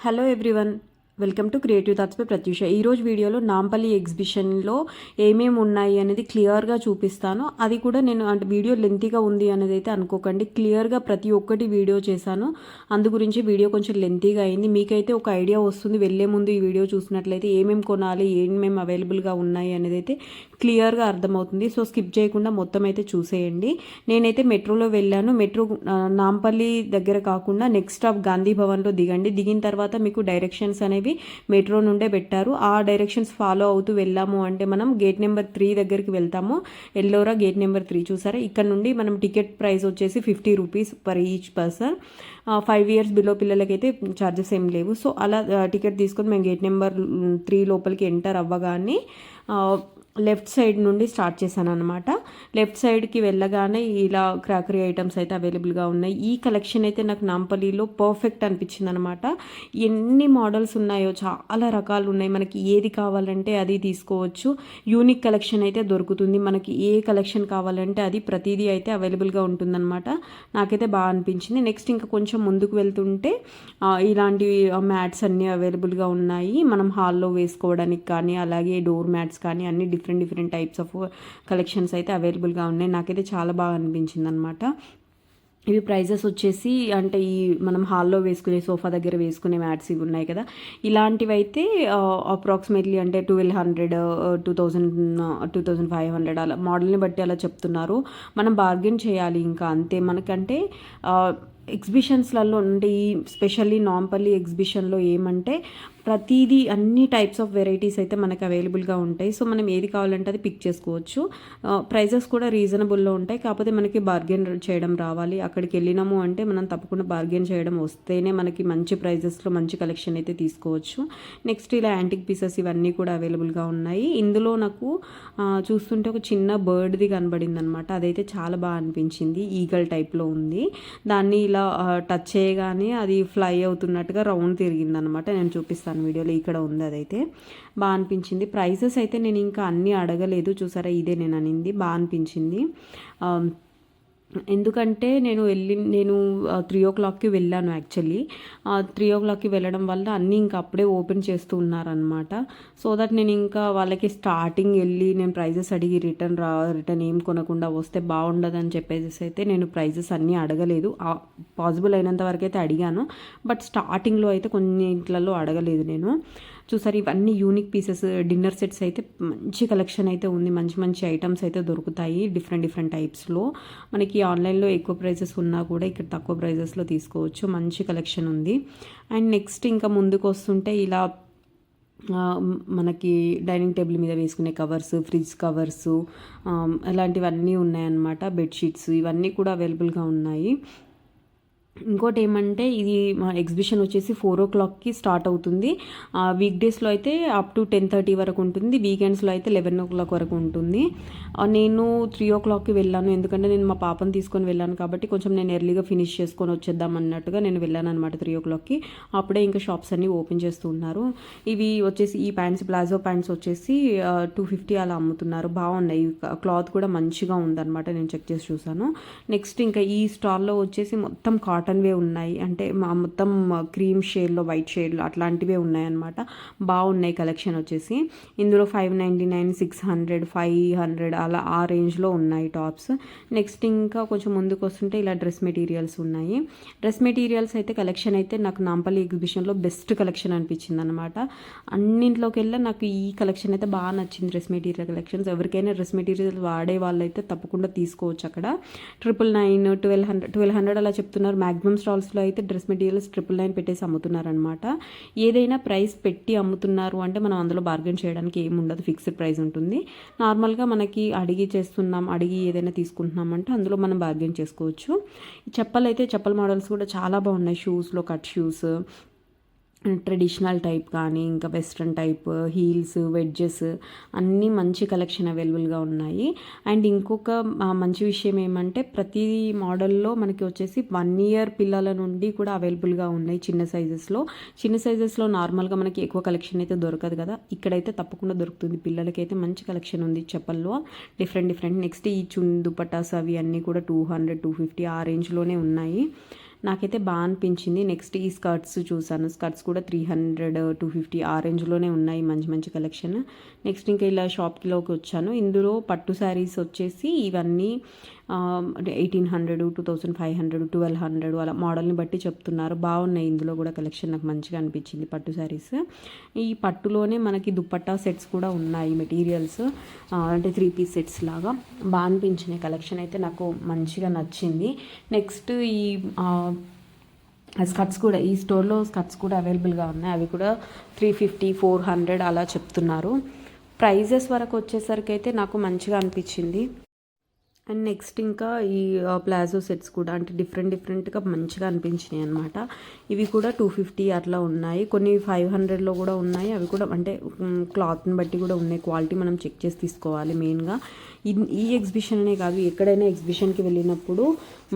Hello everyone, welcome to creative thoughts by Pratyusha. ఈరోజు వీడియోలో నాంపల్లి ఎగ్జిబిషన్లో ఏమేమి ఉన్నాయి అనేది క్లియర్గా చూపిస్తాను. అది కూడా నేను అంటే వీడియో లెంతీగా ఉంది అనేది అయితే అనుకోకండి, క్లియర్గా ప్రతి ఒక్కటి వీడియో చేశాను. అందు గురించి వీడియో కొంచెం లెంతీగా అయింది. మీకైతే ఒక ఐడియా వస్తుంది వెళ్ళే ముందు ఈ వీడియో చూసినట్లయితే ఏమేమి కొనాలి, ఏమేమి అవైలబుల్గా ఉన్నాయి అనేది అయితే క్లియర్గా అర్థమవుతుంది. సో స్కిప్ చేయకుండా మొత్తం అయితే చూసేయండి. నేనైతే మెట్రోలో వెళ్ళాను. మెట్రో నాంపల్లి దగ్గర కాకుండా నెక్స్ట్ స్టాప్ గాంధీ భవన్లో దిగండి. దిగిన తర్వాత మీకు డైరెక్షన్స్ అనేవి మెట్రో నుండే పెట్టారు. ఆ డైరెక్షన్స్ ఫాలో అవుతూ వెళ్ళాము అంటే మనం గేట్ నెంబర్ 3 దగ్గరికి వెళ్తాము. ఎల్లోరా గేట్ నెంబర్ 3 చూసారా. ఇక్కడ నుండి మనం టికెట్ ప్రైస్ వచ్చేసి 50 rupees per each person. 5 years below పిల్లలకైతే ఛార్జెస్ ఏం లేవు. సో అలా టికెట్ తీసుకొని మేము గేట్ నెంబర్ 3 లోపలికి ఎంటర్ అవ్వగానే లెఫ్ట్ సైడ్ నుండి స్టార్ట్ చేశాను అనమాట. లెఫ్ట్ సైడ్కి వెళ్ళగానే ఇలా క్రాకరీ ఐటమ్స్ అయితే అవైలబుల్గా ఉన్నాయి. ఈ కలెక్షన్ అయితే నాకు నాంపల్లిలో పర్ఫెక్ట్ అనిపించింది అనమాట. ఎన్ని మోడల్స్ ఉన్నాయో, చాలా రకాలు ఉన్నాయి. మనకి ఏది కావాలంటే అది తీసుకోవచ్చు. యూనిక్ కలెక్షన్ అయితే దొరుకుతుంది. మనకి ఏ కలెక్షన్ కావాలంటే అది ప్రతిదీ అయితే అవైలబుల్గా ఉంటుందన్నమాట. నాకైతే బాగా అనిపించింది. నెక్స్ట్ ఇంకా కొంచెం ముందుకు వెళ్తుంటే ఇలాంటి మ్యాట్స్ అన్నీ అవైలబుల్గా ఉన్నాయి. మనం హాల్లో వేసుకోవడానికి కానీ, అలాగే డోర్ మ్యాట్స్ కానీ అన్ని డిఫరెంట్ టైప్స్ ఆఫ్ కలెక్షన్స్ అయితే అవైలబుల్గా ఉన్నాయి. నాకైతే చాలా బాగా అనిపించింది అనమాట. ఇవి ప్రైజెస్ వచ్చేసి అంటే ఈ మనం హాల్లో వేసుకునే సోఫా దగ్గర వేసుకునే మ్యాట్స్ ఇవి ఉన్నాయి కదా, ఇలాంటివి అయితే అప్రాక్సిమేట్లీ అంటే 1200, 2000, 2500 అలా మోడల్ని బట్టి అలా చెప్తున్నారు. మనం బార్గెన్ చేయాలి ఇంకా అంతే. మనకంటే ఎగ్జిబిషన్స్లలో అంటే ఈ స్పెషల్లీ నాంపల్లి ఎగ్జిబిషన్లో ఏమంటే ప్రతిదీ అన్ని టైప్స్ ఆఫ్ వెరైటీస్ అయితే మనకు అవైలబుల్గా ఉంటాయి. సో మనం ఏది కావాలంటే అది పిక్ చేసుకోవచ్చు. ప్రైజెస్ కూడా రీజనబుల్లో ఉంటాయి. కాకపోతే మనకి బార్గెన్ చేయడం రావాలి. అక్కడికి వెళ్ళినాము అంటే మనం తప్పకుండా బార్గెన్ చేయడం వస్తేనే మనకి మంచి ప్రైజెస్లో మంచి కలెక్షన్ అయితే తీసుకోవచ్చు. నెక్స్ట్ ఇలా యాంటిక్ పీసెస్ ఇవన్నీ కూడా అవైలబుల్గా ఉన్నాయి. ఇందులో నాకు చూస్తుంటే ఒక చిన్న బర్డ్ది కనబడింది అనమాట. అదైతే చాలా బాగా అనిపించింది. ఈగల్ టైప్లో ఉంది. దాన్ని ఇలా టచ్ చేయగానే అది ఫ్లై అవుతున్నట్టుగా రౌండ్ తిరిగింది అనమాట. నేను చూపిస్తాను వీడియోలో. ఇక్కడ ఉంది, అదైతే బాగా అనిపించింది. ప్రైసెస్ అయితే నేను ఇంకా అన్నీ అడగలేదు. చూసారా, ఇదే నేను అనింది. బాగా అనిపించింది. ఎందుకంటే నేను 3 o'clockకి వెళ్ళాను. యాక్చువల్లీ 3 o'clockకి వెళ్ళడం వల్ల అన్నీ ఇంకా అప్పుడే ఓపెన్ చేస్తూ ఉన్నారనమాట. సో దట్ నేను ఇంకా వాళ్ళకి స్టార్టింగ్ వెళ్ళి నేను ప్రైజెస్ అడిగి రిటర్న్ ఏం కొనకుండా వస్తే బాగుండదని చెప్పేసి అయితే నేను ప్రైజెస్ అన్నీ అడగలేదు. పాసిబుల్ అయినంత వరకు అయితే అడిగాను, బట్ స్టార్టింగ్లో అయితే కొన్నింట్లలో అడగలేదు నేను. చూసారు, ఇవన్నీ యూనిక్ పీసెస్, డిన్నర్ సెట్స్ అయితే మంచి కలెక్షన్ అయితే ఉంది. మంచి ఐటమ్స్ అయితే దొరుకుతాయి డిఫరెంట్ టైప్స్లో. మనకి ఆన్లైన్లో ఎక్కువ ప్రైజెస్ ఉన్నా కూడా ఇక్కడ తక్కువ ప్రైజెస్లో తీసుకోవచ్చు. మంచి కలెక్షన్ ఉంది. అండ్ నెక్స్ట్ ఇంకా ముందుకు వస్తుంటే ఇలా మనకి డైనింగ్ టేబుల్ మీద వేసుకునే కవర్స్, ఫ్రిడ్జ్ కవర్సు, అలాంటివన్నీ ఉన్నాయన్నమాట. బెడ్షీట్స్ ఇవన్నీ కూడా అవైలబుల్గా ఉన్నాయి. ఇంకోటి ఏమంటే ఇది మా ఎగ్జిబిషన్ వచ్చేసి 4 o'clockకి స్టార్ట్ అవుతుంది. వీక్ డేస్లో అయితే అప్ టు 10:30 వరకు ఉంటుంది. వీకెండ్స్లో అయితే 11 o'clock వరకు ఉంటుంది. నేను 3 o'clockకి వెళ్ళాను, ఎందుకంటే నేను మా పాపను తీసుకొని వెళ్ళాను కాబట్టి కొంచెం నేను ఎర్లీగా ఫినిష్ చేసుకొని వచ్చేద్దాం అన్నట్టుగా నేను వెళ్ళాను అనమాట 3 o'clockకి. అప్పుడే ఇంకా షాప్స్ అన్నీ ఓపెన్ చేస్తూ ఉన్నారు. ఇవి వచ్చేసి ఈ ప్యాంట్స్, ప్లాజో ప్యాంట్స్ వచ్చేసి 250 అలా అమ్ముతున్నారు. బాగున్నాయి. క్లాత్ కూడా మంచిగా ఉందన్నమాట. నేను చెక్ చేసి చూసాను. నెక్స్ట్ ఇంకా ఈ స్టాల్లో వచ్చేసి మొత్తం కాటన్వే ఉన్నాయి. అంటే మొత్తం క్రీమ్ షేడ్లో, వైట్ షేడ్లో అట్లాంటివే ఉన్నాయన్నమాట. బాగున్నాయి కలెక్షన్ వచ్చేసి. ఇందులో 599, 600, 500 అలా ఆ రేంజ్లో ఉన్నాయి టాప్స్. నెక్స్ట్ ఇంకా కొంచెం ముందుకు వస్తుంటే ఇలా డ్రెస్ మెటీరియల్స్ ఉన్నాయి. డ్రెస్ మెటీరియల్స్ అయితే కలెక్షన్ అయితే నాకు నాంపల్లి ఎగ్జిబిషన్లో బెస్ట్ కలెక్షన్ అనిపించింది అనమాట. అన్నింట్లోకి వెళ్ళి నాకు ఈ కలెక్షన్ అయితే బాగా నచ్చింది. డ్రెస్ మెటీరియల్ కలెక్షన్స్ ఎవరికైనా డ్రెస్ మెటీరియల్ వాడే వాళ్ళైతే తప్పకుండా తీసుకోవచ్చు. అక్కడ 999, 1200 అలా చెప్తున్నారు. మ్యాక్సిమం స్టాల్స్లో అయితే డ్రెస్ మెటీరియల్స్ 999 పెట్టేసి అమ్ముతున్నారనమాట. ఏదైనా ప్రైస్ పెట్టి అమ్ముతున్నారు అంటే మనం అందులో బార్గెన్ చేయడానికి ఏమి ఉండదు, ఫిక్స్డ్ ప్రైస్ ఉంటుంది. నార్మల్గా మనకి అడిగి ఏదైనా తీసుకుంటున్నాం అంటే అందులో మనం బార్గెన్ చేసుకోవచ్చు. చెప్పల మోడల్స్ కూడా చాలా బాగున్నాయి. షూస్లో కట్ షూస్, ట్రెడిషనల్ టైప్ కానీ ఇంకా వెస్ట్రన్ టైప్, హీల్స్, వెడ్జెస్ అన్నీ మంచి కలెక్షన్ అవైలబుల్గా ఉన్నాయి. అండ్ ఇంకొక మంచి విషయం ఏమంటే ప్రతి మోడల్లో మనకి వచ్చేసి 1 year పిల్లల నుండి కూడా అవైలబుల్గా ఉన్నాయి. చిన్న సైజెస్లో నార్మల్గా మనకి ఎక్కువ కలెక్షన్ అయితే దొరకదు కదా, ఇక్కడైతే తప్పకుండా దొరుకుతుంది. పిల్లలకైతే మంచి కలెక్షన్ ఉంది చెప్పల్లో, డిఫరెంట్. నెక్స్ట్ ఈ దుపట్టాస్ అవి అన్నీ కూడా 200, 250 ఆ రేంజ్లోనే ఉన్నాయి. నాకైతే బాగా అనిపించింది. నెక్స్ట్ ఈ స్కర్ట్స్ చూసాను. స్కర్ట్స్ కూడా 300, 250 ఆ రేంజ్లోనే ఉన్నాయి, మంచి మంచి కలెక్షన్. నెక్స్ట్ ఇంకా ఇలా షాప్లోకి వచ్చాను. ఇందులో పట్టు శారీస్ వచ్చేసి ఇవన్నీ 1800, 2500, 1200 అలా మోడల్ని బట్టి చెప్తున్నారు. బాగున్నాయి ఇందులో కూడా కలెక్షన్, నాకు మంచిగా అనిపించింది పట్టు శారీస్. ఈ పట్టులోనే మనకి దుప్పట్టా సెట్స్ కూడా ఉన్నాయి, మెటీరియల్స్ అంటే 3 పీస్ సెట్స్ లాగా బాగా అనిపించినాయి. కలెక్షన్ అయితే నాకు మంచిగా నచ్చింది. నెక్స్ట్ ఈ స్కర్ట్స్ కూడా ఈ స్టోర్లో స్కర్ట్స్ కూడా అవైలబుల్గా ఉన్నాయి. అవి కూడా 350, 400 అలా చెప్తున్నారు. ప్రైజెస్ వరకు వచ్చేసరికి అయితే నాకు మంచిగా అనిపించింది. అండ్ నెక్స్ట్ ఇంకా ఈ ప్లాజో సెట్స్ కూడా అంటే డిఫరెంట్గా మంచిగా అనిపించినాయి అనమాట. ఇవి కూడా 250 అట్లా ఉన్నాయి, కొన్ని 500లో కూడా ఉన్నాయి. అవి కూడా అంటే క్లాత్ని బట్టి కూడా ఉన్నాయి, క్వాలిటీ మనం చెక్ చేసి తీసుకోవాలి మెయిన్గా. ఈ ఎగ్జిబిషన్ అనే కాదు, ఎక్కడైనా ఎగ్జిబిషన్కి వెళ్ళినప్పుడు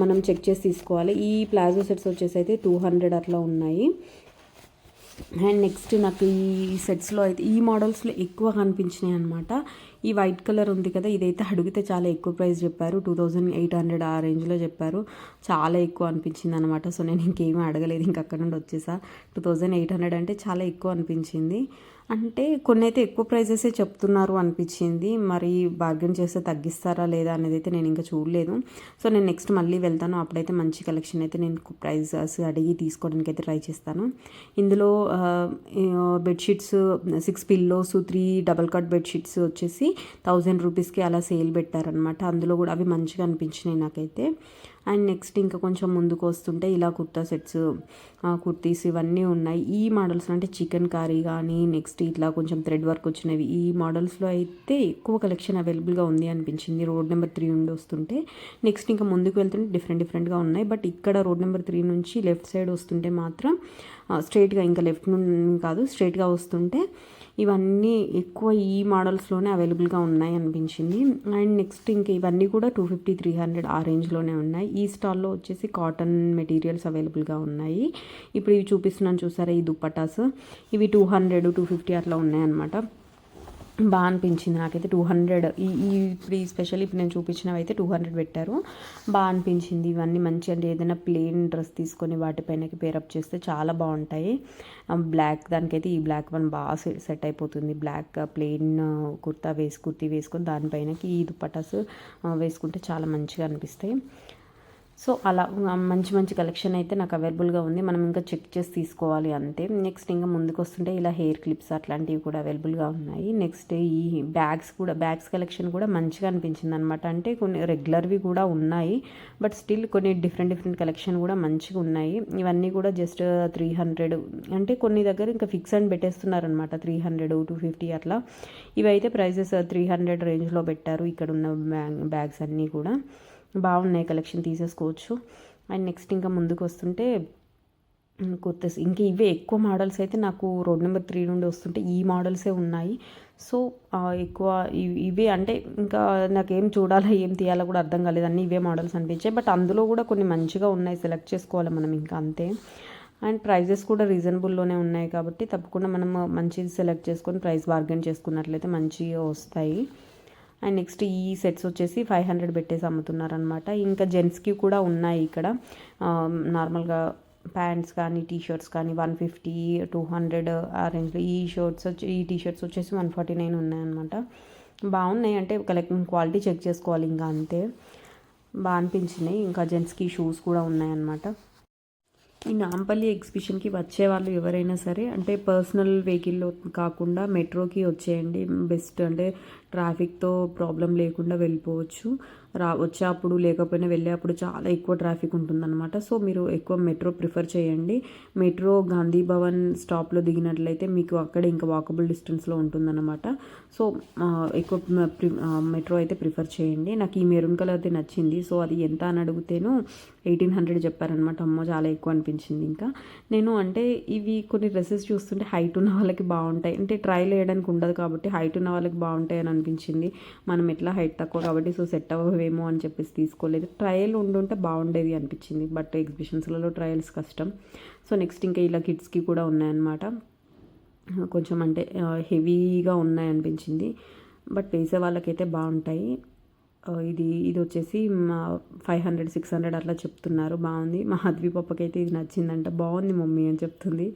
మనం చెక్ చేసి తీసుకోవాలి. ఈ ప్లాజో సెట్స్ వచ్చేసి అయితే 200 అట్లా ఉన్నాయి. అండ్ నెక్స్ట్ నాకు ఈ సెట్స్లో అయితే ఈ మోడల్స్లో ఎక్కువ కనిపించినాయి అనమాట. ఈ వైట్ కలర్ ఉంది కదా, ఇదైతే అడిగితే చాలా ఎక్కువ ప్రైస్ చెప్పారు, 2800 ఆ రేంజ్లో చెప్పారు. చాలా ఎక్కువ అనిపించింది అనమాట. సో నేను ఇంకేమీ అడగలేదు, ఇంక అక్కడ నుండి వచ్చేసా. 2800 అంటే చాలా ఎక్కువ అనిపించింది. అంటే కొన్ని అయితే ఎక్కువ ప్రైజెసే చెప్తున్నారు అనిపించింది. మరి బార్గెన్ చేస్తే తగ్గిస్తారా లేదా అనేది అయితే నేను ఇంకా చూడలేదు. సో నేను నెక్స్ట్ మళ్ళీ వెళ్తాను, అప్పుడైతే మంచి కలెక్షన్ అయితే నేను ప్రైజెస్ అడిగి తీసుకోవడానికి అయితే ట్రై చేస్తాను. ఇందులో bedsheets 6 pillows 3 double cut bedsheets వచ్చేసి 1000 రూపీస్కి అలా సేల్ పెట్టారనమాట. అందులో కూడా అవి మంచిగా అనిపించినాయి నాకైతే. అండ్ నెక్స్ట్ ఇంకా కొంచెం ముందుకు వస్తుంటే ఇలా కుర్తా సెట్స్, కుర్తీస్ ఇవన్నీ ఉన్నాయి. ఈ మోడల్స్ అంటే చికెన్ కర్రీ కానీ, నెక్స్ట్ ఇట్లా కొంచెం థ్రెడ్ వర్క్ వచ్చినవి, ఈ మోడల్స్లో అయితే ఎక్కువ కలెక్షన్ అవైలబుల్గా ఉంది అనిపించింది. రోడ్ నెంబర్ 3 నుండి వస్తుంటే నెక్స్ట్ ఇంకా ముందుకు వెళ్తుంటే డిఫరెంట్గా ఉన్నాయి. బట్ ఇక్కడ రోడ్ నెంబర్ 3 నుంచి లెఫ్ట్ సైడ్ వస్తుంటే మాత్రం స్ట్రైట్గా, ఇంకా లెఫ్ట్ నుండి కాదు స్ట్రైట్గా వస్తుంటే ఇవన్నీ ఎక్కువ ఈ మోడల్స్లోనే అవైలబుల్గా ఉన్నాయి అనిపించింది. అండ్ నెక్స్ట్ ఇంకా ఇవన్నీ కూడా 250, 300 ఆ రేంజ్లోనే ఉన్నాయి. ఈ స్టాల్లో వచ్చేసి కాటన్ మెటీరియల్స్ అవైలబుల్గా ఉన్నాయి. ఇప్పుడు ఇవి చూపిస్తున్నాను చూసారా, ఈ దుప్పటాస్, ఇవి 200, 250 అట్లా ఉన్నాయన్నమాట. బాగా అనిపించింది నాకైతే. 200 ఇప్పుడు ఈ స్పెషల్ ఇప్పుడు నేను చూపించినవి అయితే 200 పెట్టారు. బాగా అనిపించింది. ఇవన్నీ మంచి అంటే ఏదైనా ప్లెయిన్ డ్రెస్ తీసుకొని వాటిపైనకి పేరప్ చేస్తే చాలా బాగుంటాయి. బ్లాక్ దానికైతే ఈ బ్లాక్ వన్ బాగా సెట్ అయిపోతుంది. బ్లాక్ ప్లెయిన్ కుర్తీ వేసుకొని దానిపైనకి ఈ దుప్పటాస్ వేసుకుంటే చాలా మంచిగా అనిపిస్తాయి. సో అలా మంచి కలెక్షన్ అయితే నాకు అవైలబుల్గా ఉంది. మనం ఇంకా చెక్ చేసి తీసుకోవాలి అంతే. నెక్స్ట్ ఇంకా ముందుకు వస్తుంటే ఇలా హెయిర్ క్లిప్స్ అట్లాంటివి కూడా అవైలబుల్గా ఉన్నాయి. నెక్స్ట్ ఈ బ్యాగ్స్ కలెక్షన్ కూడా మంచిగా అనిపించింది అనమాట. అంటే కొన్ని రెగ్యులర్వి కూడా ఉన్నాయి, బట్ స్టిల్ కొన్ని డిఫరెంట్ కలెక్షన్ కూడా మంచిగా ఉన్నాయి. ఇవన్నీ కూడా జస్ట్ 300, అంటే కొన్ని దగ్గర ఇంకా ఫిక్స్ అని పెట్టేస్తున్నారనమాట, 300, 250 అట్లా. ఇవైతే ప్రైజెస్ 300 రేంజ్లో పెట్టారు. ఇక్కడ ఉన్న బ్యాగ్స్ అన్నీ కూడా బాగున్నాయి, కలెక్షన్ తీసేసుకోవచ్చు. అండ్ నెక్స్ట్ ఇంకా ముందుకు వస్తుంటే కుర్తీస్, ఇంకా ఇవే ఎక్కువ మోడల్స్ అయితే నాకు రోడ్ నెంబర్ 3 నుండి వస్తుంటే ఈ మోడల్సే ఉన్నాయి. సో ఎక్కువ ఇవే అంటే ఇంకా నాకేం చూడాలా ఏం తీయాలో కూడా అర్థం కాలేదు, అన్నీ ఇవే మోడల్స్ అనిపించాయి. బట్ అందులో కూడా కొన్ని మంచిగా ఉన్నాయి, సెలెక్ట్ చేసుకోవాలి మనం ఇంకా అంతే. అండ్ ప్రైజెస్ కూడా రీజనబుల్లోనే ఉన్నాయి కాబట్టి తప్పకుండా మనం మంచిది సెలెక్ట్ చేసుకొని ప్రైస్ బార్గెన్ చేసుకున్నట్లయితే మంచిగా వస్తాయి. అండ్ నెక్స్ట్ ఈ సెట్స్ వచ్చేసి 500 పెట్టేసి అమ్ముతున్నారనమాట. ఇంకా జెంట్స్కి కూడా ఉన్నాయి ఇక్కడ. నార్మల్గా ప్యాంట్స్ కానీ టీషర్ట్స్ కానీ 150, 200 ఆ రేంజ్లో. ఈ టీషర్ట్స్ వచ్చేసి 149 ఉన్నాయన్నమాట. బాగున్నాయి, అంటే క్వాలిటీ చెక్ చేసుకోవాలి ఇంకా అంతే. బాగా అనిపించినాయి. ఇంకా జెంట్స్కి షూస్ కూడా ఉన్నాయన్నమాట. ఈ నాంపల్లి ఎగ్జిబిషన్కి వచ్చే వాళ్ళు ఎవరైనా సరే అంటే పర్సనల్ వెహికల్లో కాకుండా మెట్రోకి వచ్చేయండి బెస్ట్. అంటే ట్రాఫిక్తో ప్రాబ్లం లేకుండా వెళ్ళిపోవచ్చు. వచ్చేప్పుడు లేకపోయినా వెళ్ళేప్పుడు చాలా ఎక్కువ ట్రాఫిక్ ఉంటుందన్నమాట. సో మీరు ఎక్కువ మెట్రో ప్రిఫర్ చేయండి. మెట్రో గాంధీ భవన్ స్టాప్లో దిగినట్లయితే మీకు అక్కడ ఇంకా వాకబుల్ డిస్టెన్స్లో ఉంటుందన్నమాట. సో ఎక్కువ మెట్రో అయితే ప్రిఫర్ చేయండి. నాకు ఈ మెరూన్ కలర్ది నచ్చింది. సో అది ఎంత అని అడిగితేను 1800 చెప్పారనమాట. అమ్మో చాలా ఎక్కువ అనిపించింది. ఇంకా నేను అంటే ఇవి కొన్ని డ్రెస్సెస్ చూస్తుంటే హైట్ ఉన్న వాళ్ళకి బాగుంటాయి, అంటే ట్రైల్ వేయడానికి ఉండదు కాబట్టి హైట్ ఉన్న వాళ్ళకి బాగుంటాయి అని అనిపించింది. మనం ఎట్లా హైట్ తక్కువ కాబట్టి సో సెట్ అవ్వవేమో అని చెప్పేసి తీసుకోలేదు. ట్రయల్ ఉండుంటే బాగుండేది అనిపించింది, బట్ ఎగ్జిబిషన్స్లలో ట్రయల్స్ కష్టం. సో నెక్స్ట్ ఇంకా ఇలా కిడ్స్కి కూడా ఉన్నాయన్నమాట. కొంచెం అంటే హెవీగా ఉన్నాయనిపించింది, బట్ వేసే వాళ్ళకైతే బాగుంటాయి. ఇది వచ్చేసి 500-600 అట్లా చెప్తున్నారు. బాగుంది. మా హద్వి పప్పకైతే ఇది నచ్చిందంట. బాగుంది మమ్మీ అని చెప్తుంది.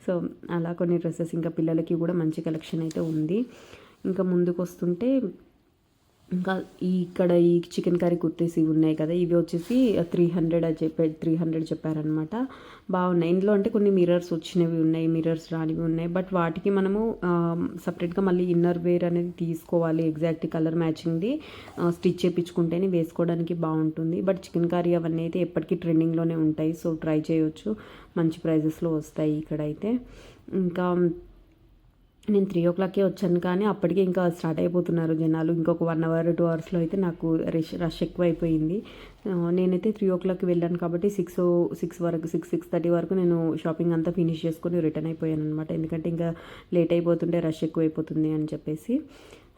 సో అలా కొన్ని డ్రెస్సెస్ ఇంకా పిల్లలకి కూడా మంచి కలెక్షన్ అయితే ఉంది. ఇంకా ముందుకు వస్తుంటే ఇంకా ఇక్కడ ఈ చికెన్ కర్రీ కుర్తీస్ ఇవి ఉన్నాయి కదా, ఇవి వచ్చేసి 300 చెప్పారనమాట. బాగున్నాయి. ఇందులో అంటే కొన్ని మిర్రర్స్ వచ్చినవి ఉన్నాయి, మిర్రర్స్ రానివి ఉన్నాయి. బట్ వాటికి మనము సపరేట్గా మళ్ళీ ఇన్నర్ వేర్ అనేది తీసుకోవాలి. ఎగ్జాక్ట్ కలర్ మ్యాచింగ్ది స్టిచ్ చేయించుకుంటేనే వేసుకోవడానికి బాగుంటుంది. బట్ చికెన్ కర్రీ అవన్నీ అయితే ఎప్పటికీ ట్రెండింగ్లోనే ఉంటాయి. సో ట్రై చేయొచ్చు, మంచి ప్రైజెస్లో వస్తాయి ఇక్కడైతే. ఇంకా నేను 3 o'clockకే వచ్చాను, కానీ అప్పటికే ఇంకా స్టార్ట్ అయిపోతున్నారు జనాలు. ఇంకొక 1 hour 2 hours అయితే నాకు రష్ ఎక్కువ అయిపోయింది. నేనైతే 3 o'clockకి వెళ్ళాను కాబట్టి 6-6:30 వరకు నేను షాపింగ్ అంతా ఫినిష్ చేసుకొని రిటర్న్ అయిపోయాను అనమాట. ఎందుకంటే ఇంకా లేట్ అయిపోతుంటే రష్ ఎక్కువ అయిపోతుంది అని చెప్పేసి.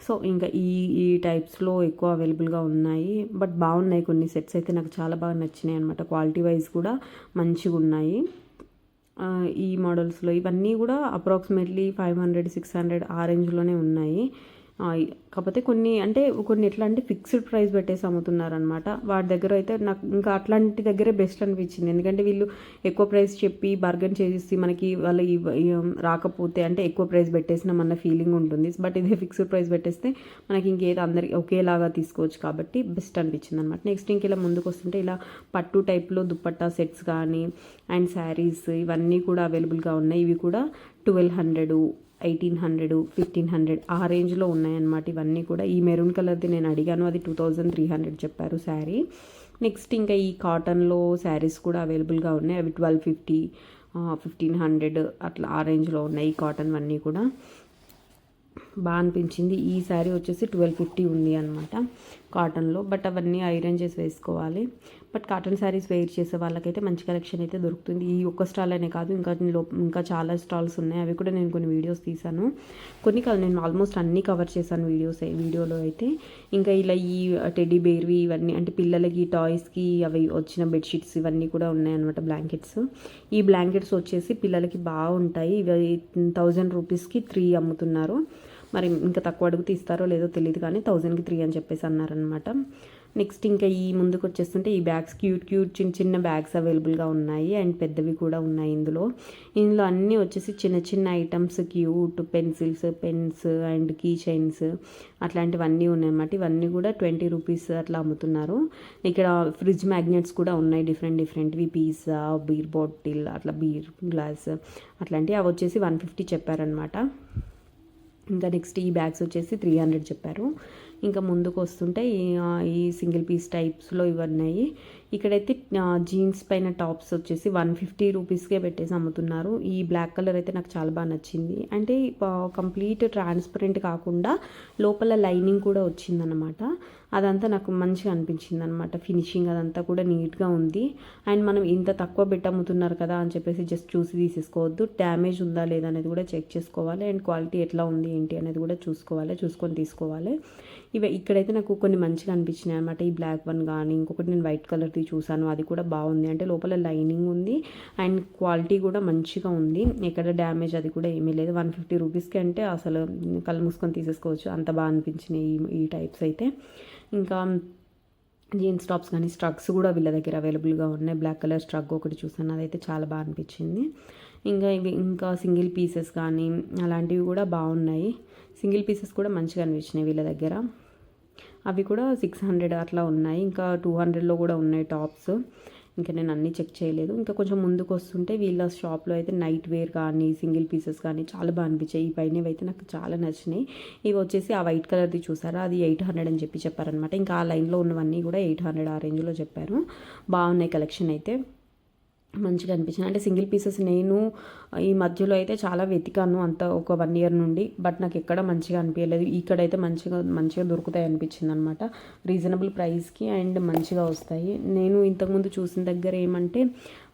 సో ఇంకా ఈ టైప్స్లో ఎక్కువ అవైలబుల్గా ఉన్నాయి. బట్ బాగున్నాయి, కొన్ని సెట్స్ అయితే నాకు చాలా బాగా నచ్చినాయి అనమాట. క్వాలిటీ వైజ్ కూడా మంచిగా ఉన్నాయి. ఈ మోడల్స్లో ఇవన్నీ కూడా అప్రాక్సిమేట్లీ 500-600 ఆ రేంజ్లోనే ఉన్నాయి. కాకపోతే కొన్ని ఎట్లా అంటే ఫిక్స్డ్ ప్రైస్ పెట్టేసి అమ్ముతున్నారనమాట. వాటి దగ్గర అయితే నాకు ఇంకా అట్లాంటి దగ్గరే బెస్ట్ అనిపించింది. ఎందుకంటే వీళ్ళు ఎక్కువ ప్రైస్ చెప్పి బార్గెన్ చేసి మనకి వాళ్ళు రాకపోతే అంటే ఎక్కువ ప్రైస్ పెట్టేసినామన్న ఫీలింగ్ ఉంటుంది. బట్ ఇదే ఫిక్స్డ్ ప్రైస్ పెట్టేస్తే మనకి ఇంకేదో అందరికి ఒకేలాగా తీసుకోవచ్చు కాబట్టి బెస్ట్ అనిపించింది అనమాట. నెక్స్ట్ ఇంక ఇలా ముందుకు వస్తుంటే ఇలా పట్టు టైప్లో దుప్పట్టా సెట్స్ కానీ అండ్ శారీస్ ఇవన్నీ కూడా అవైలబుల్గా ఉన్నాయి. ఇవి కూడా 1200, 1800, 1500 ఆ రేంజ్లో ఉన్నాయన్నమాట. ఇవన్నీ కూడా ఈ మెరూన్ కలర్ది నేను అడిగాను, అది 2300 చెప్పారు శారీ. నెక్స్ట్ ఇంకా ఈ కాటన్లో శారీస్ కూడా అవైలబుల్గా ఉన్నాయి. అవి 1250, 1500 అట్లా ఆ రేంజ్లో ఉన్నాయి. ఈ కాటన్ అన్నీ కూడా బాగా అనిపించింది. ఈ శారీ వచ్చేసి 1250 ఉంది అనమాట కాటన్లో. బట్ అవన్నీ ఐరన్ చేసి వేసుకోవాలి. బట్ కాటన్ శారీస్ వేర్ చేసే వాళ్ళకైతే మంచి కలెక్షన్ అయితే దొరుకుతుంది. ఈ ఒక్క స్టాల్ అనే కాదు, ఇంకా చాలా స్టాల్స్ ఉన్నాయి. అవి కూడా నేను కొన్ని వీడియోస్ తీసాను. కొన్ని కాదు, నేను ఆల్మోస్ట్ అన్నీ కవర్ చేశాను వీడియోలో అయితే. ఇంకా ఇలా ఈ టెడ్డీ బేర్వి ఇవన్నీ అంటే పిల్లలకి టాయ్స్కి అవి వచ్చిన బెడ్షీట్స్ ఇవన్నీ కూడా ఉన్నాయన్నమాట. బ్లాంకెట్స్, ఈ బ్లాంకెట్స్ వచ్చేసి పిల్లలకి బాగుంటాయి. ఇవి 1000 రూపీస్కి 3 అమ్ముతున్నారు. మరి ఇంకా తక్కువ అడుగుతూ ఇస్తారో లేదో తెలియదు, కానీ 1000కి 3 అని చెప్పేసి అన్నారనమాట. నెక్స్ట్ ఇంకా ఈ ముందుకు వచ్చేస్తుంటే ఈ బ్యాగ్స్ క్యూట్ చిన్న బ్యాగ్స్ అవైలబుల్గా ఉన్నాయి. అండ్ పెద్దవి కూడా ఉన్నాయి. ఇందులో అన్నీ వచ్చేసి చిన్న items, cute pencils, pens and key chains అట్లాంటివన్నీ ఉన్నాయన్నమాట. ఇవన్నీ కూడా 20 రూపీస్ అట్లా అమ్ముతున్నారు. ఇక్కడ ఫ్రిడ్జ్ మ్యాగ్నెట్స్ కూడా ఉన్నాయి, డిఫరెంట్వి. పిజ్జా, బీర్ బాటిల్, అట్లా బీర్ గ్లాస్ అట్లాంటివి. అవి వచ్చేసి 150 చెప్పారనమాట. ఇంకా నెక్స్ట్ ఈ బ్యాగ్స్ వచ్చేసి 300 చెప్పారు. ఇంకా ముందుకు వస్తుంటే ఈ సింగిల్ పీస్ టైప్స్లో ఇవన్నీ. ఇక్కడైతే జీన్స్ పైన టాప్స్ వచ్చేసి 150 రూపీస్కే పెట్టేసి అమ్ముతున్నారు. ఈ బ్లాక్ కలర్ అయితే నాకు చాలా బాగా నచ్చింది. అంటే కంప్లీట్ ట్రాన్స్పరెంట్ కాకుండా లోపల లైనింగ్ కూడా వచ్చిందనమాట. అదంతా నాకు మంచిగా అనిపించింది అనమాట. ఫినిషింగ్ అదంతా కూడా నీట్గా ఉంది. అండ్ మనం ఇంత తక్కువ పెట్టి అమ్ముతున్నారు కదా అని చెప్పేసి జస్ట్ చూసి తీసేసుకోవద్దు. డ్యామేజ్ ఉందా లేదా అనేది కూడా చెక్ చేసుకోవాలి. అండ్ క్వాలిటీ ఎట్లా ఉంది ఏంటి అనేది కూడా చూసుకొని తీసుకోవాలి. ఇక్కడైతే నాకు కొన్ని మంచిగా అనిపించినాయి అనమాట. ఈ బ్లాక్ వన్ కానీ ఇంకొకటి నేను వైట్ కలర్ది చూసాను, అది కూడా బాగుంది. అంటే లోపల లైనింగ్ ఉంది అండ్ క్వాలిటీ కూడా మంచిగా ఉంది. ఎక్కడ డ్యామేజ్ అది కూడా ఏమీ లేదు. 150 రూపీస్కి అంటే అసలు కళ్ళు మూసుకొని తీసేసుకోవచ్చు, అంత బాగా అనిపించినాయి ఈ టైప్స్ అయితే. ఇంకా జీన్స్ టాప్స్ కానీ స్ట్రగ్స్ కూడా వీళ్ళ దగ్గర అవైలబుల్గా ఉన్నాయి. బ్లాక్ కలర్ స్ట్రగ్ ఒకటి చూసాను, అదైతే చాలా బాగా అనిపించింది. ఇంకా సింగిల్ పీసెస్ కానీ అలాంటివి కూడా బాగున్నాయి. సింగిల్ పీసెస్ కూడా మంచిగా అనిపించినాయి వీళ్ళ దగ్గర. అవి కూడా 600 అట్లా ఉన్నాయి. ఇంకా 200లో కూడా ఉన్నాయి టాప్స్. ఇంకా నేను అన్నీ చెక్ చేయలేదు. ఇంకా కొంచెం ముందుకు వస్తుంటే వీళ్ళ షాప్లో అయితే నైట్ వేర్ కానీ సింగిల్ పీసెస్ కానీ చాలా బాగా అనిపించాయి. ఈ పైనవి అయితే నాకు చాలా నచ్చినాయి. ఇవి వచ్చేసి ఆ వైట్ కలర్ది చూసారా, అది 800 అని చెప్పారనమాట. ఇంకా ఆ లైన్లో ఉన్నవన్నీ కూడా 800 ఆ రేంజ్లో చెప్పారు. బాగున్నాయి కలెక్షన్ అయితే, మంచిగా అనిపించింది. అంటే సింగిల్ పీసెస్ నేను ఈ మధ్యలో అయితే చాలా వెతికాను అంత ఒక 1 year నుండి. బట్ నాకు ఎక్కడ మంచిగా అనిపించలేదు. ఇక్కడైతే మంచిగా దొరుకుతాయి అనిపించింది అనమాట. రీజనబుల్ ప్రైస్కి అండ్ మంచిగా వస్తాయి. నేను ఇంతకుముందు చూసిన దగ్గర ఏమంటే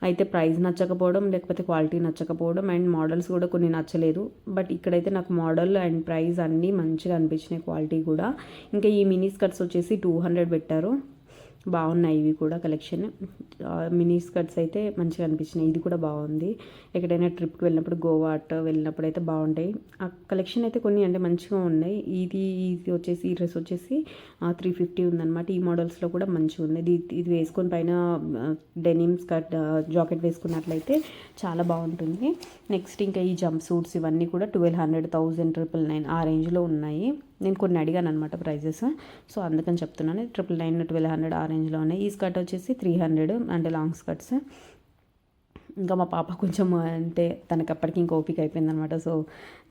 అయితే ప్రైస్ నచ్చకపోవడం, లేకపోతే క్వాలిటీ నచ్చకపోవడం అండ్ మోడల్స్ కూడా కొన్ని నచ్చలేదు. బట్ ఇక్కడైతే నాకు మోడల్ అండ్ ప్రైస్ అన్నీ మంచిగా అనిపించినాయి, క్వాలిటీ కూడా. ఇంకా ఈ మినీ స్కర్ట్స్ వచ్చేసి 200 పెట్టారు. బాగున్నాయి ఇవి కూడా కలెక్షన్. మినీ స్కర్ట్స్ అయితే మంచిగా అనిపించినాయి. ఇది కూడా బాగుంది. ఎక్కడైనా ట్రిప్కి వెళ్ళినప్పుడు గోవా అట్ వెళ్ళినప్పుడు అయితే బాగుంటాయి. ఆ కలెక్షన్ అయితే కొన్ని అంటే మంచిగా ఉన్నాయి. ఇది వచ్చేసి ఈ డ్రెస్ వచ్చేసి 350 ఉందన్నమాట. ఈ మోడల్స్లో కూడా మంచిగా ఉంది. ఇది వేసుకొని పైన డెనిమ్ స్కర్ట్ జాకెట్ వేసుకున్నట్లయితే చాలా బాగుంటుంది. నెక్స్ట్ ఇంకా ఈ జంప్ సూట్స్ ఇవన్నీ కూడా 1200, 1000, 999 ఆ రేంజ్లో ఉన్నాయి. నేను కొన్ని అడిగాను అనమాట ప్రైజెస్, సో అందుకని చెప్తున్నాను. 999, 1200 ఆ రేంజ్లో ఉన్నాయి. ఈ స్కర్ట్ వచ్చేసి 300 అంటే లాంగ్ స్కర్ట్స్. ఇంకా మా పాప కొంచెం అంటే తనకి అప్పటికి ఇంకా ఓపిక అయిపోయిందనమాట, సో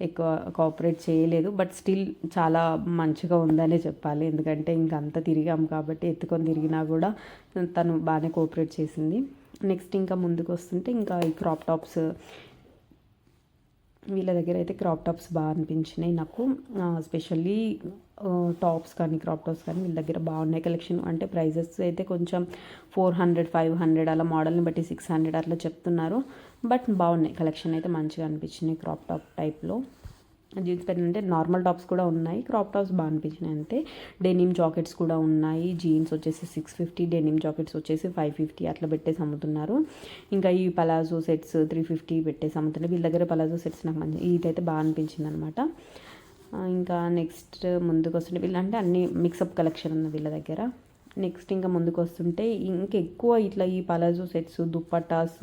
ఎక్కువ కోఆపరేట్ చేయలేదు. బట్ స్టిల్ చాలా మంచిగా ఉందనే చెప్పాలి. ఎందుకంటే ఇంకంతా తిరిగాము కాబట్టి, ఎత్తుకొని తిరిగినా కూడా తను బాగానే కోఆపరేట్ చేసింది. నెక్స్ట్ ఇంకా ముందుకు వస్తుంటే ఇంకా ఈ క్రాప్ టాప్స్, వీళ్ళ దగ్గర అయితే క్రాప్ టాప్స్ బాగా అనిపించినాయి నాకు. స్పెషల్లీ టాప్స్ కానీ క్రాప్ టాప్స్ కానీ వీళ్ళ దగ్గర బాగున్నాయి కలెక్షన్. అంటే ప్రైజెస్ అయితే కొంచెం 400, 500 అలా మోడల్ని బట్టి 600 అట్లా చెప్తున్నారు. బట్ బాగున్నాయి కలెక్షన్ అయితే మంచిగా అనిపించినాయి క్రాప్ టాప్ టైప్లో. జీన్స్ ప్యాంట్ అంటే నార్మల్ టాప్స్ కూడా ఉన్నాయి, క్రాప్ టాప్స్ బాగా అనిపించినాయి అంతే. డెనిమ్ జాకెట్స్ కూడా ఉన్నాయి. జీన్స్ వచ్చేసి 650, డెనిమ్ జాకెట్స్ వచ్చేసి 550 అట్లా పెట్టేసి అమ్ముతున్నారు. ఇంకా ఈ పలాజో సెట్స్ 350 పెట్టేసి అమ్ముతున్నారు. వీళ్ళ దగ్గర పలాజో సెట్స్ నాకు మంచి ఇదైతే బాగా అనిపించింది అనమాట. ఇంకా నెక్స్ట్ ముందుకు వస్తుంటే వీళ్ళంటే అన్ని మిక్సప్ కలెక్షన్ ఉంది వీళ్ళ దగ్గర. నెక్స్ట్ ఇంకా ముందుకు వస్తుంటే ఇంకెక్కువ ఇట్లా ఈ పలాజో సెట్స్, దుప్పటాస్,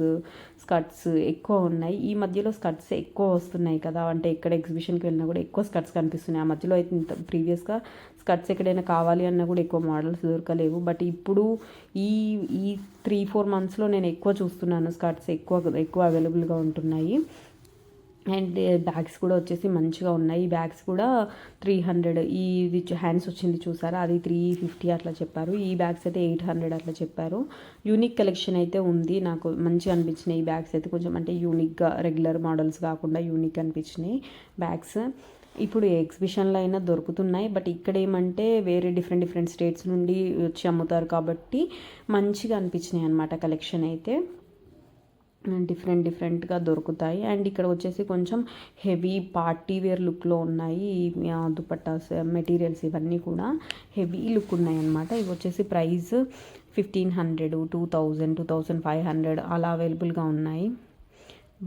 స్కర్ట్స్ ఎక్కువ ఉన్నాయి. ఈ మధ్యలో స్కర్ట్స్ ఎక్కువ వస్తున్నాయి కదా, అంటే ఎక్కడ ఎగ్జిబిషన్కి వెళ్ళినా కూడా ఎక్కువ స్కర్ట్స్ కనిపిస్తున్నాయి. ఆ మధ్యలో అయితే ఇంత ప్రీవియస్గా స్కర్ట్స్ ఎక్కడైనా కావాలి అన్నా కూడా ఎక్కువ మోడల్స్ దొరకలేవు. బట్ ఇప్పుడు ఈ ఈ 3-4 మంత్స్లో నేను ఎక్కువ చూస్తున్నాను, స్కర్ట్స్ ఎక్కువ అవైలబుల్గా ఉంటున్నాయి. అండ్ బ్యాగ్స్ కూడా వచ్చేసి మంచిగా ఉన్నాయి. ఈ బ్యాగ్స్ కూడా 300, ఇది హ్యాండ్స్ వచ్చింది చూసారా, అది 350 అట్లా చెప్పారు. ఈ బ్యాగ్స్ అయితే 800 అట్లా చెప్పారు. యూనిక్ కలెక్షన్ అయితే ఉంది. నాకు మంచిగా అనిపించినాయి ఈ బ్యాగ్స్ అయితే. కొంచెం అంటే యూనిక్గా రెగ్యులర్ మోడల్స్ కాకుండా యూనిక్ అనిపించినాయి బ్యాగ్స్. ఇప్పుడు ఎగ్జిబిషన్లో అయినా దొరుకుతున్నాయి, బట్ ఇక్కడ ఏమంటే వేరే డిఫరెంట్ స్టేట్స్ నుండి వచ్చి అమ్ముతారు కాబట్టి మంచిగా అనిపించినాయి అనమాట కలెక్షన్ అయితే. డిఫరెంట్గా దొరుకుతాయి. అండ్ ఇక్కడ వచ్చేసి కొంచెం హెవీ పార్టీ వేర్ లుక్లో ఉన్నాయి దుపట్టాస్, మెటీరియల్స్ ఇవన్నీ కూడా హెవీ లుక్ ఉన్నాయి అన్నమాట. ఇవి వచ్చేసి ప్రైస్ 1500, 2000, 2500 అలా అవైలబుల్గా ఉన్నాయి.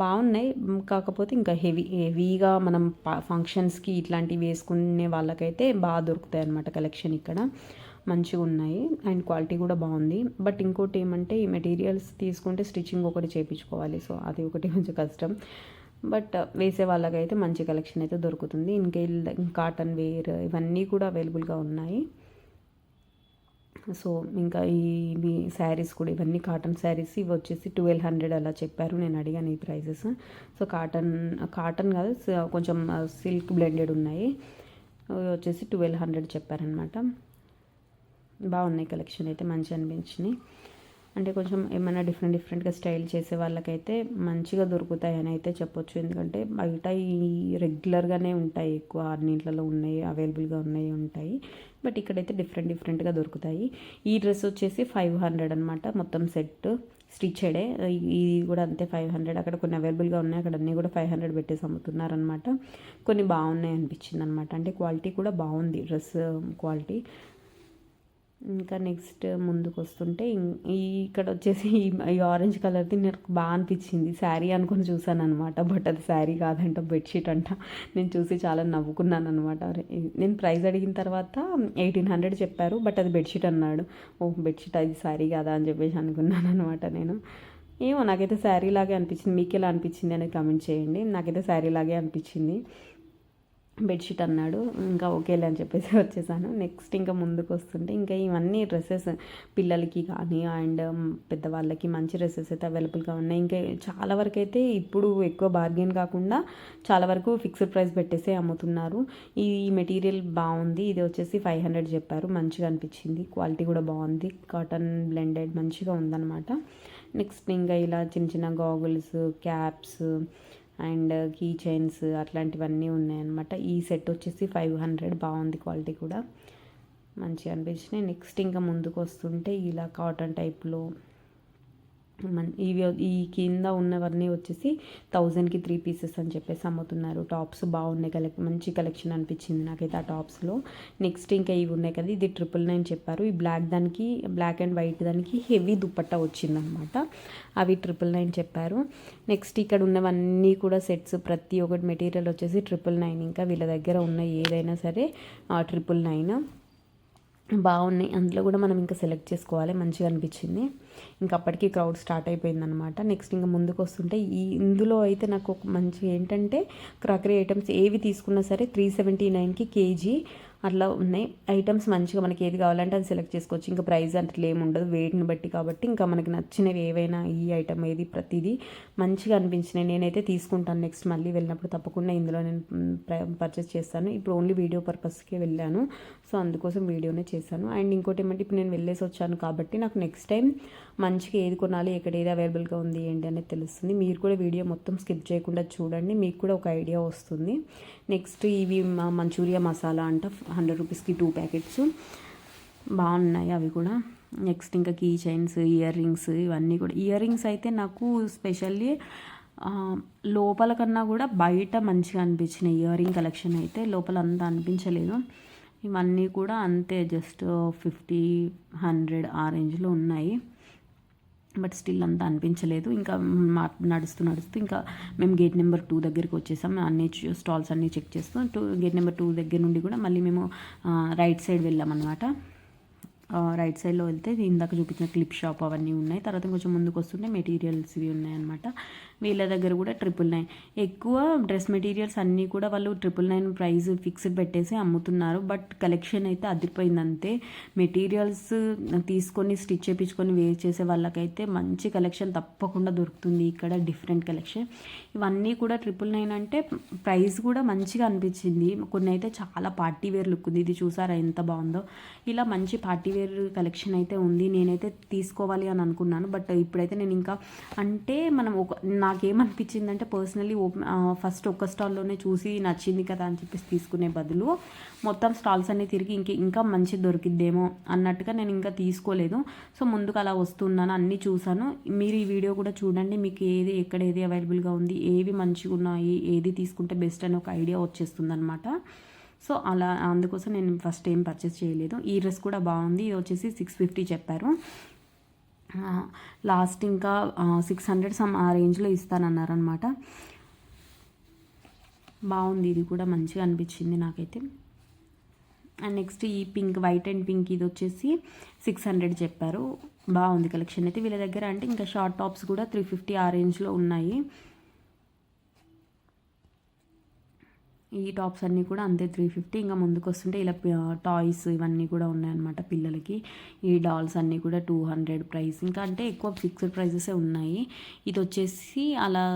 బాగున్నాయి. కాకపోతే ఇంకా హెవీగా మనం ఫంక్షన్స్కి ఇట్లాంటివి వేసుకునే వాళ్ళకైతే బాగా దొరుకుతాయి అన్నమాట కలెక్షన్ ఇక్కడ. మంచిగా ఉన్నాయి అండ్ క్వాలిటీ కూడా బాగుంది. బట్ ఇంకోటి ఏమంటే ఈ మెటీరియల్స్ తీసుకుంటే స్టిచ్చింగ్ ఒకటి చేయించుకోవాలి, సో అది ఒకటి కొంచెం కష్టం. బట్ వేసే వాళ్ళకైతే మంచి కలెక్షన్ అయితే దొరుకుతుంది. కాటన్ వేర్ ఇవన్నీ కూడా అవైలబుల్గా ఉన్నాయి. సో ఇంకా ఇవి శారీస్ కూడా, ఇవన్నీ కాటన్ శారీస్. ఇవి వచ్చేసి 1200 అలా చెప్పారు. నేను అడిగాను ఈ ప్రైజెస్. సో కాటన్ కాదు, కొంచెం సిల్క్ బ్లెండెడ్ ఉన్నాయి. ఇవి వచ్చేసి 1200 చెప్పారనమాట. బాగున్నాయి కలెక్షన్ అయితే, మంచిగా అనిపించినాయి. అంటే కొంచెం ఏమైనా డిఫరెంట్గా స్టైల్ చేసే వాళ్ళకైతే మంచిగా దొరుకుతాయని అయితే చెప్పొచ్చు. ఎందుకంటే బయట ఈ రెగ్యులర్గానే ఉంటాయి, ఎక్కువ అన్నింట్లలో ఉన్నాయి, అవైలబుల్గా ఉంటాయి. బట్ ఇక్కడైతే డిఫరెంట్గా దొరుకుతాయి. ఈ డ్రెస్ వచ్చేసి 500 అనమాట, మొత్తం సెట్ స్టిచ్చెడే. ఇది కూడా అంతే 500. అక్కడ కొన్ని అవైలబుల్గా ఉన్నాయి, అక్కడ అన్నీ కూడా 500 పెట్టేసి అమ్ముతున్నారనమాట. కొన్ని బాగున్నాయి అనిపించింది అనమాట. అంటే క్వాలిటీ కూడా బాగుంది, డ్రెస్ క్వాలిటీ. ఇంకా నెక్స్ట్ ముందుకు వస్తుంటే ఇక్కడ వచ్చేసి ఈ ఆరెంజ్ కలర్ది నాకు బాగా అనిపించింది. శారీ అనుకుని చూసాను అనమాట, బట్ అది శారీ కాదంట, బెడ్షీట్ అంట. నేను చూసి చాలా నవ్వుకున్నాను అనమాట. నేను ప్రైస్ అడిగిన తర్వాత 1800 చెప్పారు, బట్ అది బెడ్షీట్ అన్నాడు. బెడ్షీట్, అది శారీ కాదా అని చెప్పేసి అనుకున్నాను అనమాట నేను. ఏమో నాకైతే శారీ లాగే అనిపించింది. మీకు ఎలా అనిపించింది అనేది కామెంట్ చేయండి. నాకైతే శారీ లాగే అనిపించింది. బెడ్షీట్ అన్నాడు, ఇంకా ఓకేలే అని చెప్పేసి వచ్చేసాను. నెక్స్ట్ ఇంకా ముందుకు వస్తుంటే ఇంకా ఇవన్నీ డ్రెస్సెస్ పిల్లలకి కానీ అండ్ పెద్దవాళ్ళకి మంచి డ్రెస్సెస్ అయితే అవైలబుల్గా ఉన్నాయి. ఇంకా చాలా వరకు అయితే ఇప్పుడు ఎక్కువ బార్గెన్ కాకుండా చాలా వరకు ఫిక్స్డ్ ప్రైస్ పెట్టేసే అమ్ముతున్నారు. ఈ మెటీరియల్ బాగుంది. ఇది వచ్చేసి 500 చెప్పారు. మంచిగా అనిపించింది, క్వాలిటీ కూడా బాగుంది, కాటన్ బ్లెండెడ్ మంచిగా ఉందన్నమాట. నెక్స్ట్ ఇంకా ఇలా చిన్న goggles, caps and key chains అట్లాంటివన్నీ ఉన్నాయన్నమాట. ఈ సెట్ వచ్చేసి 500. బాగుంది, క్వాలిటీ కూడా మంచిగా అనిపించినాయి. నెక్స్ట్ ఇంకా ముందుకు వస్తుంటే ఇలా కాటన్ టైప్లో ఈ కింద ఉన్నవన్నీ వచ్చేసి 1000కి 3 పీసెస్ అని చెప్పేసి అమ్ముతున్నారు. టాప్స్ బాగున్నాయి, మంచి కలెక్షన్ అనిపించింది నాకైతే ఆ టాప్స్లో. నెక్స్ట్ ఇంకా ఇవి ఉన్నాయి కదా, ఇది 999 చెప్పారు. ఈ బ్లాక్ అండ్ వైట్ దానికి హెవీ దుపట్టా వచ్చిందనమాట, అవి 999 చెప్పారు. నెక్స్ట్ ఇక్కడ ఉన్నవన్నీ కూడా సెట్స్, ప్రతి ఒక్కటి మెటీరియల్ వచ్చేసి 999. ఇంకా వీళ్ళ దగ్గర ఉన్న ఏదైనా సరే 999 బాగున్నాయి. అందులో కూడా మనం ఇంకా సెలెక్ట్ చేసుకోవాలి, మంచిగా అనిపించింది. ఇంకా అప్పటికి క్రౌడ్ స్టార్ట్ అయిపోయిందనమాట. నెక్స్ట్ ఇంకా ముందుకు వస్తుంటే ఇందులో అయితే నాకు ఒక మంచి ఏంటంటే, క్రాకరీ ఐటమ్స్ ఏవి తీసుకున్నా సరే 379కి కేజీ అట్లా ఉన్నాయి ఐటమ్స్. మంచిగా మనకి ఏది కావాలంటే అది సెలెక్ట్ చేసుకోవచ్చు. ఇంకా ప్రైస్ అట్లా ఏమి ఉండదు, వెయిట్ని బట్టి. కాబట్టి ఇంకా మనకి నచ్చినవి ఏవైనా, ఈ ఐటమ్ ఏది ప్రతిదీ మంచిగా అనిపించినాయి. నేనైతే తీసుకుంటాను, నెక్స్ట్ మళ్ళీ వెళ్ళినప్పుడు తప్పకుండా ఇందులో నేను పర్చేస్ చేస్తాను. ఇప్పుడు ఓన్లీ వీడియో పర్పస్కే వెళ్ళాను, సో అందుకోసం వీడియోనే చేశాను. అండ్ ఇంకోటి ఏమంటే, ఇప్పుడు నేను వెళ్ళేసి వచ్చాను కాబట్టి నాకు నెక్స్ట్ టైం మంచిగా ఏది కొనాలి, ఎక్కడ ఏది అవైలబుల్గా ఉంది ఏంటి అనేది తెలుస్తుంది. మీరు కూడా వీడియో మొత్తం స్కిప్ చేయకుండా చూడండి, మీకు కూడా ఒక ఐడియా వస్తుంది. నెక్స్ట్ ఇవి మంచూరియా మసాలా అంట, 100 రూపీస్కి 2 ప్యాకెట్స్ బాగున్నాయి అవి కూడా. నెక్స్ట్ ఇంకా కీ చైన్స్, ఇయర్ రింగ్స్, ఇవన్నీ కూడా. ఇయర్ రింగ్స్ అయితే నాకు స్పెషల్లీ లోపల కన్నా కూడా బయట మంచిగా అనిపించినాయి. ఇయర్ రింగ్ కలెక్షన్ అయితే లోపల అంతా అనిపించలేదు. ఇవన్నీ కూడా అంతే, జస్ట్ 50, 100 ఆ రేంజ్లో ఉన్నాయి. బట్ స్టిల్ అంతా అనిపించలేదు. ఇంకా నడుస్తూ ఇంకా మేము గేట్ నెంబర్ 2 దగ్గరికి వచ్చేసాం. అన్ని స్టాల్స్ అన్నీ చెక్ చేస్తూ గేట్ నెంబర్ 2 దగ్గర నుండి కూడా మళ్ళీ మేము రైట్ సైడ్ వెళ్ళామన్నమాట. రైట్ సైడ్లో వెళ్తే ఇందాక చూపించిన క్లిప్ షాప్ అవన్నీ ఉన్నాయి. తర్వాత కొంచెం ముందుకు వస్తుంటే మెటీరియల్స్ ఇవి ఉన్నాయన్నమాట. వీళ్ళ దగ్గర కూడా 999. ఎక్కువ డ్రెస్ మెటీరియల్స్ అన్నీ కూడా వాళ్ళు 999 ప్రైస్ ఫిక్స్డ్ పెట్టేసి అమ్ముతున్నారు. బట్ కలెక్షన్ అయితే అదిరిపోయింది అంతే. మెటీరియల్స్ తీసుకొని స్టిచ్ చేయించుకొని వేర్ చేసే వాళ్ళకైతే మంచి కలెక్షన్ తప్పకుండా దొరుకుతుంది ఇక్కడ, డిఫరెంట్ కలెక్షన్. ఇవన్నీ కూడా 999 అంటే ప్రైస్ కూడా మంచిగా అనిపించింది. కొన్ని అయితే చాలా పార్టీ వేర్ లుక్ ఉంది. ఇది చూసారా ఎంత బాగుందో. ఇలా మంచి పార్టీ వేర్ కలెక్షన్ అయితే ఉంది. నేనైతే తీసుకోవాలి అని అనుకున్నాను, బట్ ఇప్పుడైతే నేను ఇంకా అంటే మనం నాకేమనిపించిందంటే పర్సనలీ ఫస్ట్ ఒక్క స్టాల్లోనే చూసి నచ్చింది కదా అని చెప్పేసి తీసుకునే బదులు మొత్తం స్టాల్స్ అన్నీ తిరిగి ఇంకా మంచి దొరికిద్దేమో అన్నట్టుగా నేను ఇంకా తీసుకోలేదు. సో ముందుకు అలా వస్తున్నాను, అన్నీ చూసాను. మీరు ఈ వీడియో కూడా చూడండి, మీకు ఎక్కడ ఏది అవైలబుల్గా ఉంది, ఏవి మంచిగా ఉన్నాయి, ఏది తీసుకుంటే బెస్ట్ అని ఒక ఐడియా వచ్చేస్తుంది అనమాట. సో అలా అందుకోసం నేను ఫస్ట్ ఏం పర్చేస్ చేయలేదు. ఈ డ్రెస్ కూడా బాగుంది. ఇది వచ్చేసి 650 చెప్పారు. లాస్ట్ ఇంకా 600 సమ్ ఆ రేంజ్లో ఇస్తానన్నారనమాట. బాగుంది, ఇది కూడా మంచిగా అనిపించింది నాకైతే. అండ్ నెక్స్ట్ ఈ పింక్, వైట్ అండ్ పింక్, ఇది వచ్చేసి 600 చెప్పారు. బాగుంది కలెక్షన్ అయితే వీళ్ళ దగ్గర. అంటే ఇంకా షార్ట్ టాప్స్ కూడా 350 ఆ రేంజ్లో ఉన్నాయి. ఈ టాప్స్ అన్నీ కూడా అంతే 350. ఇంకా ముందుకు వస్తుంటే ఇలా టాయ్స్ ఇవన్నీ కూడా ఉన్నాయన్నమాట పిల్లలకి. ఈ డాల్స్ అన్నీ కూడా 200 ప్రైస్. ఇంకా అంటే ఎక్కువ ఫిక్స్డ్ ప్రైజెసే ఉన్నాయి. ఇది వచ్చేసి అలా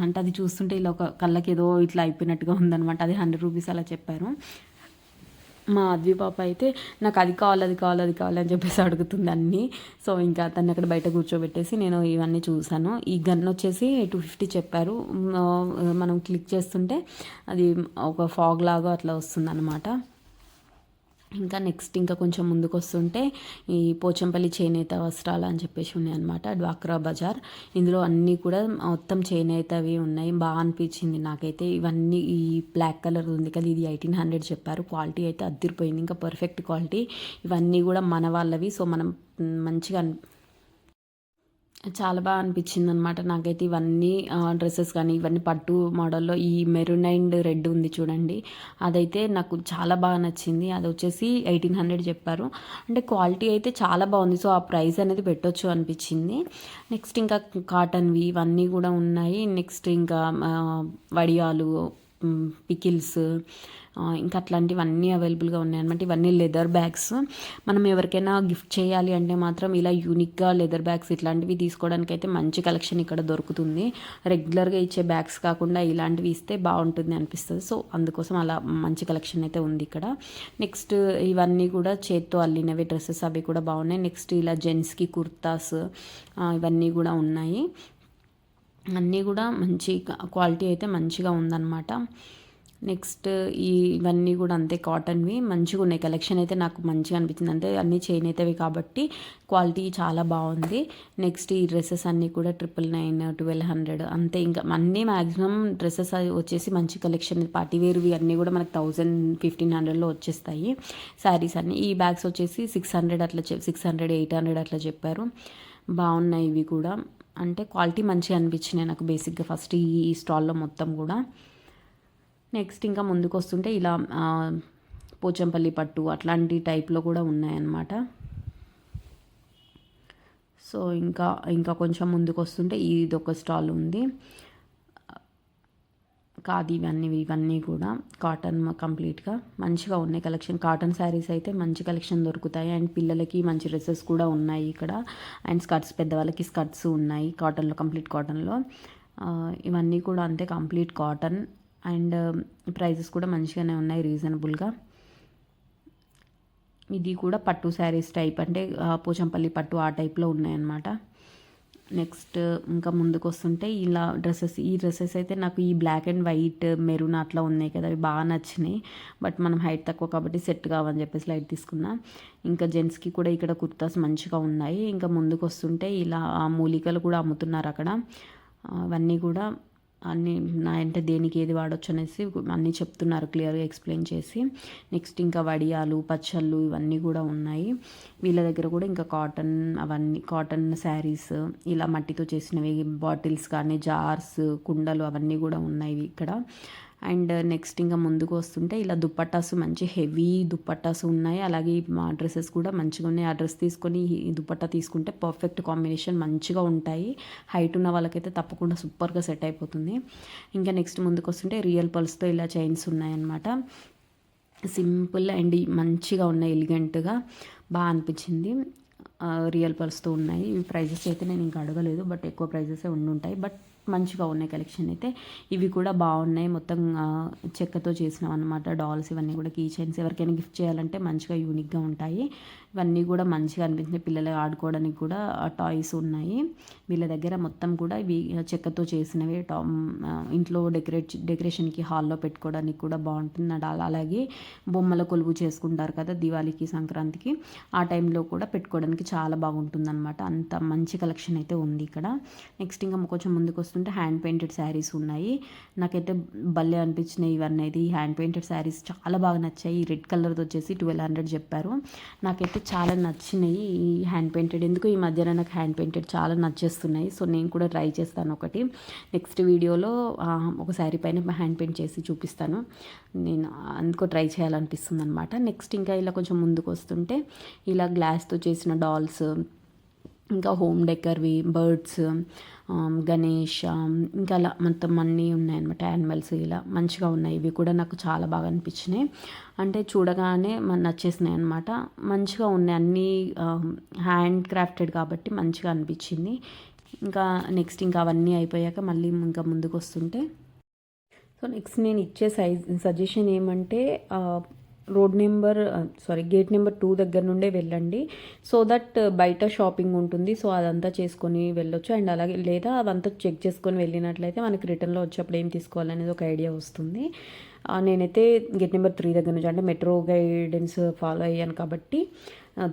అంటే అది చూస్తుంటే ఇలా ఒక కళ్ళకి ఏదో ఇట్లా అయిపోయినట్టుగా ఉందన్నమాట. అది 100 రూపీస్ అలా చెప్పారు. మా అద్వి పాప అయితే నాకు అది కావాలి అని చెప్పేసి అడుగుతుంది అన్నీ. సో ఇంకా అతన్ని అక్కడ బయట కూర్చోబెట్టేసి నేను ఇవన్నీ చూసాను. ఈ గన్ వచ్చేసి 250 చెప్పారు. మనం క్లిక్ చేస్తుంటే అది ఒక ఫాగ్ లాగా అట్లా వస్తుంది అనమాట. ఇంకా నెక్స్ట్ ఇంకా కొంచెం ముందుకు వస్తుంటే ఈ పోచంపల్లి చేనేత వస్త్రాలు అని చెప్పేసి ఉన్నాయన్నమాట, డ్వాక్రా బజార్. ఇందులో అన్నీ కూడా మొత్తం చేనేతవి ఉన్నాయి. బాగా అనిపించింది నాకైతే. ఇవన్నీ ఈ బ్లాక్ కలర్ ఉంది కదా, ఇది 1800 చెప్పారు. క్వాలిటీ అయితే అదిరిపోయింది, ఇంకా పర్ఫెక్ట్ క్వాలిటీ. ఇవన్నీ కూడా మన వాళ్ళవి. సో మనం మంచిగా చాలా బాగా అనిపించింది అనమాట నాకైతే. ఇవన్నీ డ్రెస్సెస్ కానీ ఇవన్నీ పట్టు మోడల్లో ఈ మెరూన్ అండ్ రెడ్ ఉంది చూడండి, అదైతే నాకు చాలా బాగా నచ్చింది. అది వచ్చేసి 1800 చెప్పారు. అంటే క్వాలిటీ అయితే చాలా బాగుంది. సో ఆ ప్రైస్ అనేది పెట్టొచ్చు అనిపించింది. నెక్స్ట్ ఇంకా కాటన్వి ఇవన్నీ కూడా ఉన్నాయి. నెక్స్ట్ ఇంకా వడియాలు, పికిల్స్, ఇంకా అట్లాంటివన్నీ అవైలబుల్గా ఉన్నాయన్నమాట. ఇవన్నీ లెదర్ బ్యాగ్స్. మనం ఎవరికైనా గిఫ్ట్ చేయాలి అంటే మాత్రం ఇలా యూనిక్గా లెదర్ బ్యాగ్స్ ఇట్లాంటివి తీసుకోవడానికి అయితే మంచి కలెక్షన్ ఇక్కడ దొరుకుతుంది. రెగ్యులర్గా ఇచ్చే బ్యాగ్స్ కాకుండా ఇలాంటివి ఇస్తే బాగుంటుంది అనిపిస్తుంది. సో అందుకోసం అలా మంచి కలెక్షన్ అయితే ఉంది ఇక్కడ. నెక్స్ట్ ఇవన్నీ కూడా చేత్తో అల్లినవి డ్రెస్సెస్, అవి కూడా బాగున్నాయి. నెక్స్ట్ ఇలా జెంట్స్కి కుర్తాస్ ఇవన్నీ కూడా ఉన్నాయి. అన్నీ కూడా మంచి క్వాలిటీ అయితే మంచిగా ఉందన్నమాట. నెక్స్ట్ ఇవన్నీ కూడా అంతే కాటన్వి, మంచిగా ఉన్నాయి. కలెక్షన్ అయితే నాకు మంచిగా అనిపించింది, అంటే అన్నీ చేనేతవి కాబట్టి క్వాలిటీ చాలా బాగుంది. నెక్స్ట్ ఈ డ్రెస్సెస్ అన్నీ కూడా 999, 1200 అంతే. ఇంకా అన్నీ మ్యాక్సిమం డ్రెస్సెస్ వచ్చేసి మంచి కలెక్షన్. పార్టీ వేర్వి అన్నీ కూడా మనకు 1000, 1500లో వచ్చేస్తాయి శారీస్ అన్నీ. ఈ బ్యాగ్స్ వచ్చేసి 600 అట్లా 600, 800 అట్లా చెప్పారు. బాగున్నాయి ఇవి కూడా, అంటే క్వాలిటీ మంచిగా అనిపించినాయి నాకు బేసిక్గా ఫస్ట్ ఈ స్టాల్లో మొత్తం కూడా. నెక్స్ట్ ఇంకా ముందుకు వస్తుంటే ఇలా పోచంపల్లి పట్టు అట్లాంటి టైప్లో కూడా ఉన్నాయన్నమాట. సో ఇంకా కొంచెం ముందుకు వస్తుంటే ఇది ఒక స్టాల్ ఉంది. ఖాదీ ఇవన్నీ కూడా కాటన్ కంప్లీట్గా మంచిగా ఉన్నాయి కలెక్షన్. కాటన్ శారీస్ అయితే మంచి కలెక్షన్ దొరుకుతాయి. అండ్ పిల్లలకి మంచి డ్రెస్సెస్ కూడా ఉన్నాయి ఇక్కడ. అండ్ స్కర్ట్స్, పెద్దవాళ్ళకి స్కర్ట్స్ ఉన్నాయి కాటన్లో, కంప్లీట్ కాటన్లో. ఇవన్నీ కూడా అంతే కంప్లీట్ కాటన్. అండ్ ప్రైజెస్ కూడా మంచిగానే ఉన్నాయి, రీజనబుల్గా. ఇది కూడా పట్టు శారీస్ టైప్, అంటే పోచంపల్లి పట్టు ఆ టైప్లో ఉన్నాయన్నమాట. నెక్స్ట్ ఇంకా ముందుకు వస్తుంటే ఇలా ఈ డ్రెస్సెస్ అయితే నాకు ఈ బ్లాక్ అండ్ వైట్ మెరూన్ అట్లా ఉన్నాయి కదా, అవి బాగా నచ్చినాయి. బట్ మనం హైట్ తక్కువ కాబట్టి సెట్ కావని చెప్పేసి లైట్ తీసుకున్నా. ఇంకా జెంట్స్కి కూడా ఇక్కడ కుర్తాస్ మంచిగా ఉన్నాయి. ఇంకా ముందుకు వస్తుంటే ఇలా మూలికలు కూడా అమ్ముతున్నారు అక్కడ. అవన్నీ కూడా అన్నీ అంటే దేనికి ఏది వాడచ్చు అనేసి అన్నీ చెప్తున్నారు క్లియర్గా ఎక్స్ప్లెయిన్ చేసి. నెక్స్ట్ ఇంకా వడియాలు, పచ్చళ్ళు ఇవన్నీ కూడా ఉన్నాయి వీళ్ళ దగ్గర కూడా. ఇంకా కాటన్, అవన్నీ కాటన్ శారీస్, ఇలా మట్టితో చేసినవి బాటిల్స్ కానీ జార్స్, కుండలు అవన్నీ కూడా ఉన్నాయి ఇక్కడ. అండ్ నెక్స్ట్ ఇంకా ముందుకు వస్తుంటే ఇలా దుప్పట్టాసు, మంచి హెవీ దుప్పట్టాసు ఉన్నాయి. అలాగే మా డ్రెస్సెస్ కూడా మంచిగా ఉన్నాయి. ఆ డ్రెస్ తీసుకొని ఈ దుప్పట్టా తీసుకుంటే పర్ఫెక్ట్ కాంబినేషన్, మంచిగా ఉంటాయి. హైట్ ఉన్న వాళ్ళకైతే తప్పకుండా సూపర్గా సెట్ అయిపోతుంది. ఇంకా నెక్స్ట్ ముందుకు వస్తుంటే రియల్ పర్ల్స్తో ఇలా చైన్స్ ఉన్నాయన్నమాట. సింపుల్ అండ్ మంచిగా ఉన్నాయి, ఎలిగెంట్గా బాగా అనిపించింది. రియల్ పర్ల్స్తో ఉన్నాయి. ఈ ప్రైజెస్ అయితే నేను ఇంకా అడగలేదు, బట్ ఎక్కువ ప్రైజెసే ఉండుంటాయి. బట్ మంచిగా ఉన్నాయి కలెక్షన్ అయితే. ఇవి కూడా బాగున్నాయి, మొత్తం చెక్కతో చేసినాం అనమాట. డాల్స్ ఇవన్నీ కూడా కీ చైన్స్, ఎవరికైనా గిఫ్ట్ చేయాలంటే మంచిగా యూనిక్గా ఉంటాయి. ఇవన్నీ కూడా మంచిగా అనిపించింది. పిల్లలు ఆడుకోవడానికి కూడా టాయ్స్ ఉన్నాయి వీళ్ళ దగ్గర. మొత్తం కూడా ఇవి చెక్కతో చేసినవి. ఇంట్లో డెకరేషన్కి, హాల్లో పెట్టుకోవడానికి కూడా బాగుంటుంది. అలాగే బొమ్మల కొలువు చేసుకుంటారు కదా దివాళీకి, సంక్రాంతికి, ఆ టైంలో కూడా పెట్టుకోవడానికి చాలా బాగుంటుంది అనమాట. అంత మంచి కలెక్షన్ అయితే ఉంది ఇక్కడ. నెక్స్ట్ ఇంకా కొంచెం ముందుకు వస్తుంటే హ్యాండ్ పెయింటెడ్ శారీస్ ఉన్నాయి. నాకైతే భలే అనిపించినాయి ఇవన్నీ. ఈ హ్యాండ్ పెయింటెడ్ శారీస్ చాలా బాగా నచ్చాయి. ఈ రెడ్ కలర్ది వచ్చేసి 1200 చెప్పారు. నాకైతే చాలా నచ్చినాయి ఈ హ్యాండ్ పెయింటెడ్. ఎందుకు ఈ మధ్యన నాకు హ్యాండ్ పెయింటెడ్ చాలా నచ్చేస్తున్నాయి. సో నేను కూడా ట్రై చేస్తాను ఒకటి. నెక్స్ట్ వీడియోలో ఒక శారీ పైన హ్యాండ్ పెయింట్ చేసి చూపిస్తాను. నేను అందుకో ట్రై చేయాలనిపిస్తుంది అనమాట. నెక్స్ట్ ఇంకా ఇలా కొంచెం ముందుకు వస్తుంటే ఇలా గ్లాస్తో చేసిన డాల్స్, ఇంకా హోమ్ డెకర్వి, బర్డ్స్, గణేష్, ఇంకా అలా మొత్తం అన్నీ ఉన్నాయన్నమాట. యానిమల్స్ ఇలా మంచిగా ఉన్నాయి. ఇవి కూడా నాకు చాలా బాగా అనిపించినాయి. అంటే చూడగానే నచ్చేసినాయి అనమాట. మంచిగా ఉన్నాయి అన్నీ, హ్యాండ్ క్రాఫ్టెడ్ కాబట్టి మంచిగా అనిపించింది. ఇంకా నెక్స్ట్ ఇంకా అవన్నీ అయిపోయాక మళ్ళీ ఇంకా ముందుకు వస్తుంటే, సో నెక్స్ట్ నేను ఇచ్చే సజెషన్ ఏమంటే గేట్ నెంబర్ 2 దగ్గర నుండే వెళ్ళండి. సో దట్ బయట షాపింగ్ ఉంటుంది, సో అదంతా చేసుకొని వెళ్ళొచ్చు. అండ్ అలాగే లేదా అదంతా చెక్ చేసుకొని వెళ్ళినట్లయితే మనకి రిటర్న్లో వచ్చేప్పుడు ఏం తీసుకోవాలనేది ఒక ఐడియా వస్తుంది. నేనైతే గేట్ నెంబర్ 3 దగ్గర నుంచి, అంటే మెట్రో గైడెన్స్ ఫాలో అయ్యాను కాబట్టి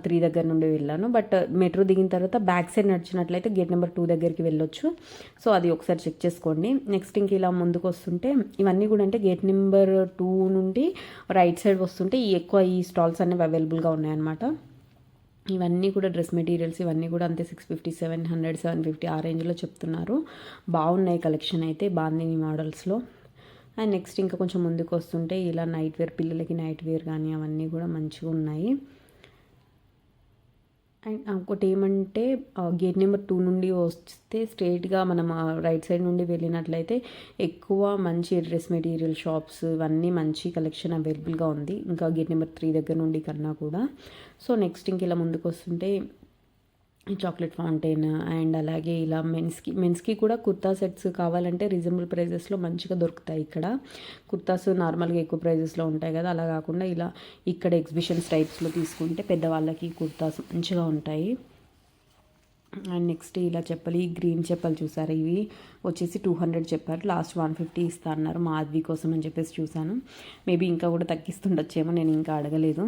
3 దగ్గర నుండి వెళ్ళాను. బట్ మెట్రో దిగిన తర్వాత బ్యాక్ సైడ్ నడిచినట్లయితే గేట్ నెంబర్ 2 దగ్గరికి వెళ్ళొచ్చు. సో అది ఒకసారి చెక్ చేసుకోండి. నెక్స్ట్ ఇంక ఇలా ముందుకు వస్తుంటే ఇవన్నీ కూడా అంటే గేట్ నెంబర్ 2 నుండి రైట్ సైడ్ వస్తుంటే ఈ స్టాల్స్ అనేవి అవైలబుల్గా ఉన్నాయన్నమాట. ఇవన్నీ కూడా డ్రెస్ మెటీరియల్స్, ఇవన్నీ కూడా అంతే 650, 700, 750 ఆ రేంజ్లో చెప్తున్నారు. బాగున్నాయి కలెక్షన్ అయితే, బాగుంది మోడల్స్లో. అండ్ నెక్స్ట్ ఇంకా కొంచెం ముందుకు వస్తుంటే ఇలా నైట్ వేర్, పిల్లలకి నైట్ వేర్ కానీ అవన్నీ కూడా మంచిగా ఉన్నాయి. అండ్ ఒకటి ఏమంటే గేట్ నెంబర్ 2 నుండి వస్తే స్ట్రైట్గా మనం రైట్ సైడ్ నుండి వెళ్ళినట్లయితే ఎక్కువ మంచి డ్రెస్ మెటీరియల్ షాప్స్, ఇవన్నీ మంచి కలెక్షన్ అవైలబుల్గా ఉంది ఇంకా గేట్ నెంబర్ 3 దగ్గర నుండి కన్నా కూడా. సో నెక్స్ట్ ఇంక ఇలా ముందుకు వస్తుంటే చాక్లెట్ ఫౌంటైన్, అండ్ అలాగే ఇలా మెన్స్కి కూడా కుర్తా సెట్స్ కావాలంటే రీజనబుల్ ప్రైజెస్లో మంచిగా దొరుకుతాయి ఇక్కడ. కుర్తాస్ నార్మల్గా ఎక్కువ ప్రైజెస్లో ఉంటాయి కదా, అలా కాకుండా ఇలా ఇక్కడ ఎగ్జిబిషన్స్ టైప్స్లో తీసుకుంటే పెద్దవాళ్ళకి కుర్తాస్ మంచిగా ఉంటాయి. అండ్ నెక్స్ట్ ఇలా చెప్పలు, ఈ గ్రీన్ చెప్పలు చూసారు, ఇవి వచ్చేసి 200 చెప్పారు, లాస్ట్ 150 ఇస్తా అన్నారు మాధవి కోసం అని చెప్పేసి చూసాను. మేబీ ఇంకా కూడా తగ్గిస్తుండొచ్చేమో, నేను ఇంకా అడగలేదు,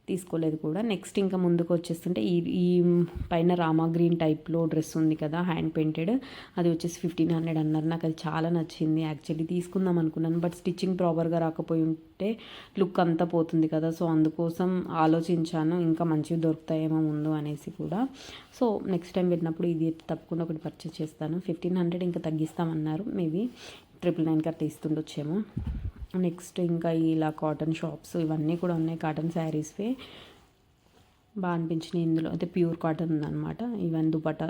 తీసుకోలేదు కూడా. నెక్స్ట్ ఇంకా ముందుకు వచ్చేస్తుంటే ఈ పైన రామా గ్రీన్ టైప్లో డ్రెస్ ఉంది కదా, హ్యాండ్ పెయింటెడ్, అది వచ్చేసి 1500 అన్నారు. నాకు అది చాలా నచ్చింది. యాక్చువల్లీ తీసుకుందాం అనుకున్నాను, బట్ స్టిచ్చింగ్ ప్రాపర్గా రాకపోయి ఉంటే లుక్ అంతా పోతుంది కదా, సో అందుకోసం ఆలోచించాను ఇంకా మంచివి దొరుకుతాయేమో ముందు అనేసి కూడా. సో నెక్స్ట్ టైం వెళ్ళినప్పుడు ఇది తప్పకుండా ఒకటి పర్చేస్ చేస్తాను. 1500 ఇంకా తగ్గిస్తామన్నారు, మేబీ 999 అట్లా ఇస్తుండొచ్చేమో. నెక్స్ట్ ఇంకా ఇలా కాటన్ షాప్స్ ఇవన్నీ కూడా ఉన్నాయి, కాటన్ శారీస్వే బాగా అనిపించినాయి. ఇందులో అయితే ప్యూర్ కాటన్ ఉందన్నమాట. Even dupatta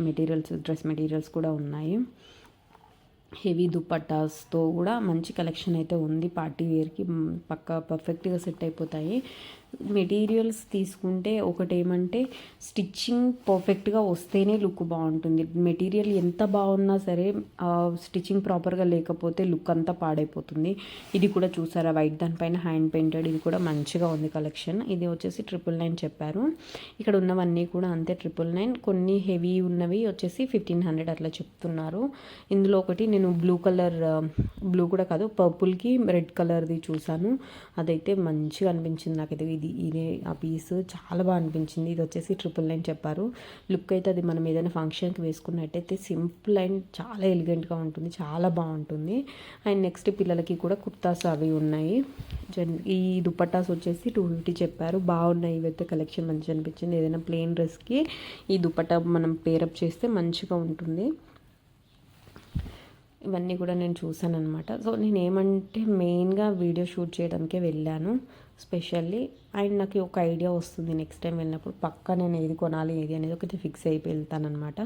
materials, dress materials కూడా ఉన్నాయి. హెవీ దుపట్టాస్తో కూడా మంచి కలెక్షన్ అయితే ఉంది. పార్టీ వేర్కి పక్కా పర్ఫెక్ట్గా సెట్ అయిపోతాయి. మెటీరియల్స్ తీసుకుంటే ఒకటేమంటే స్టిచ్చింగ్ పర్ఫెక్ట్గా వస్తేనే లుక్ బాగుంటుంది. మెటీరియల్ ఎంత బాగున్నా సరే స్టిచ్చింగ్ ప్రాపర్గా లేకపోతే లుక్ అంతా పాడైపోతుంది. ఇది కూడా చూసారా, వైట్ దానిపైన హ్యాండ్ పెయింటెడ్, ఇది కూడా మంచిగా ఉంది కలెక్షన్. ఇది వచ్చేసి 999 చెప్పారు. ఇక్కడ ఉన్నవన్నీ కూడా అంతే 999. కొన్ని హెవీ ఉన్నవి వచ్చేసి 1500 అట్లా చెప్తున్నారు. ఇందులో ఒకటి నేను బ్లూ కూడా కాదు, పర్పుల్కి రెడ్ కలర్ది చూసాను, అదైతే మంచిగా అనిపించింది నాకైతే. ఇదే ఆ పీస్ చాలా బాగా అనిపించింది. ఇది వచ్చేసి 999 చెప్పారు. లుక్ అయితే అది మనం ఏదైనా ఫంక్షన్కి వేసుకున్నట్టయితే సింపుల్ అండ్ చాలా ఎలిగెంట్గా ఉంటుంది, చాలా బాగుంటుంది. అండ్ నెక్స్ట్ పిల్లలకి కూడా కుర్తాస్ అవి ఉన్నాయి. ఈ దుపట్టాస్ వచ్చేసి 250 చెప్పారు. బాగున్నాయి ఇవైతే, కలెక్షన్ మంచిగా అనిపించింది. ఏదైనా ప్లెయిన్ డ్రెస్కి ఈ దుపట్టా మనం పేరప్ చేస్తే మంచిగా ఉంటుంది. ఇవన్నీ కూడా నేను చూసాను అనమాట. సో నేను ఏమంటే మెయిన్గా వీడియో షూట్ చేయడానికే వెళ్ళాను స్పెషల్లీ. అండ్ నాకు ఒక ఐడియా వస్తుంది, నెక్స్ట్ టైం వెళ్ళినప్పుడు పక్కా నేను ఏది కొనాలి ఏది అనేది ఒకటి ఫిక్స్ అయిపోయి వెళ్తానమాట.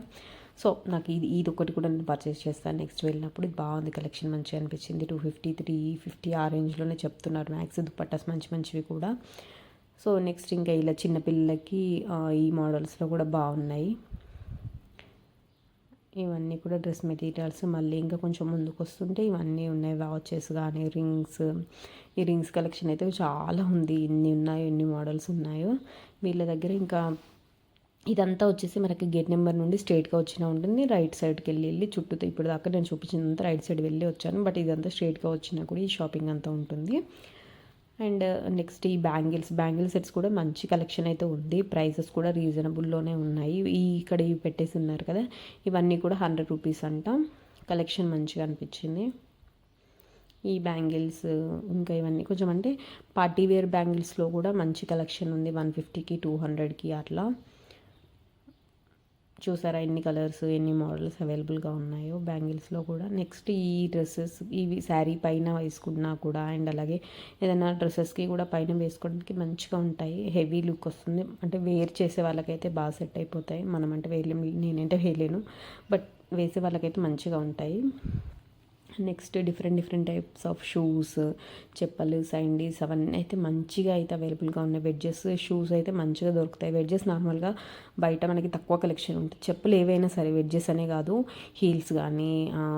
సో నాకు ఇది ఒకటి కూడా నేను పర్చేస్ చేస్తాను నెక్స్ట్ వెళ్ళినప్పుడు. ఇది బాగుంది, కలెక్షన్ మంచిగా అనిపించింది. 250, 350 ఆ రేంజ్లోనే చెప్తున్నారు మ్యాక్స్ దుపట్టాస్ మంచివి కూడా. సో నెక్స్ట్ ఇంకా ఇలా చిన్నపిల్లలకి ఈ మోడల్స్లో కూడా బాగున్నాయి. ఇవన్నీ కూడా డ్రెస్ మెటీరియల్స్. మళ్ళీ ఇంకా కొంచెం ముందుకు వస్తుంటే ఇవన్నీ ఉన్నాయి, వాచెస్ కానీ రింగ్స్. ఈ రింగ్స్ కలెక్షన్ అయితే చాలా ఉంది, ఎన్ని మోడల్స్ ఉన్నాయో వీళ్ళ దగ్గర. ఇంకా ఇదంతా వచ్చేసి మనకి గేట్ నెంబర్ నుండి స్ట్రైట్గా వచ్చినా ఉంటుంది, రైట్ సైడ్కి వెళ్ళి చుట్టూ ఇప్పుడు దాకా నేను చూపించినంత రైట్ సైడ్ వెళ్ళి వచ్చాను, బట్ ఇదంతా స్ట్రైట్గా వచ్చినా కూడా ఈ షాపింగ్ అంతా ఉంటుంది. అండ్ నెక్స్ట్ ఈ బ్యాంగిల్ సెట్స్ కూడా మంచి కలెక్షన్ అయితే ఉంది. ప్రైసెస్ కూడా రీజనబుల్లోనే ఉన్నాయి. ఇక్కడ ఇవి పెట్టేసి ఉన్నారు కదా, ఇవన్నీ కూడా 100 రూపీస్ అంట. కలెక్షన్ మంచిగా అనిపించింది. ఈ బ్యాంగిల్స్ ఇంకా ఇవన్నీ కొంచెం అంటే పార్టీ వేర్ బ్యాంగిల్స్లో కూడా మంచి కలెక్షన్ ఉంది. 150కి 200కి అట్లా. చూసారా ఎన్ని కలర్స్ ఎన్ని మోడల్స్ అవైలబుల్గా ఉన్నాయో బ్యాంగిల్స్లో కూడా. నెక్స్ట్ ఈ డ్రెస్సెస్ ఇవి శారీ పైన వేసుకున్నా కూడా, అండ్ అలాగే ఏదైనా డ్రెస్సెస్కి కూడా పైన వేసుకోవడానికి మంచిగా ఉంటాయి. హెవీ లుక్ వస్తుంది, అంటే వేర్ చేసే వాళ్ళకైతే బాగా సెట్ అయిపోతాయి. మనం అంటే నేనంటే వేయలేను, బట్ వేసే వాళ్ళకైతే మంచిగా ఉంటాయి. Next different types of shoes, చెప్పలు, సైండీస్ అవన్నీ అయితే మంచిగా అయితే అవైలబుల్గా ఉన్నాయి. వెడ్జెస్ షూస్ అయితే మంచిగా దొరుకుతాయి. వెడ్జెస్ నార్మల్గా బయట మనకి తక్కువ కలెక్షన్ ఉంటుంది. చెప్పులు ఏవైనా సరే, వెడ్జెస్ అనే కాదు, హీల్స్ కానీ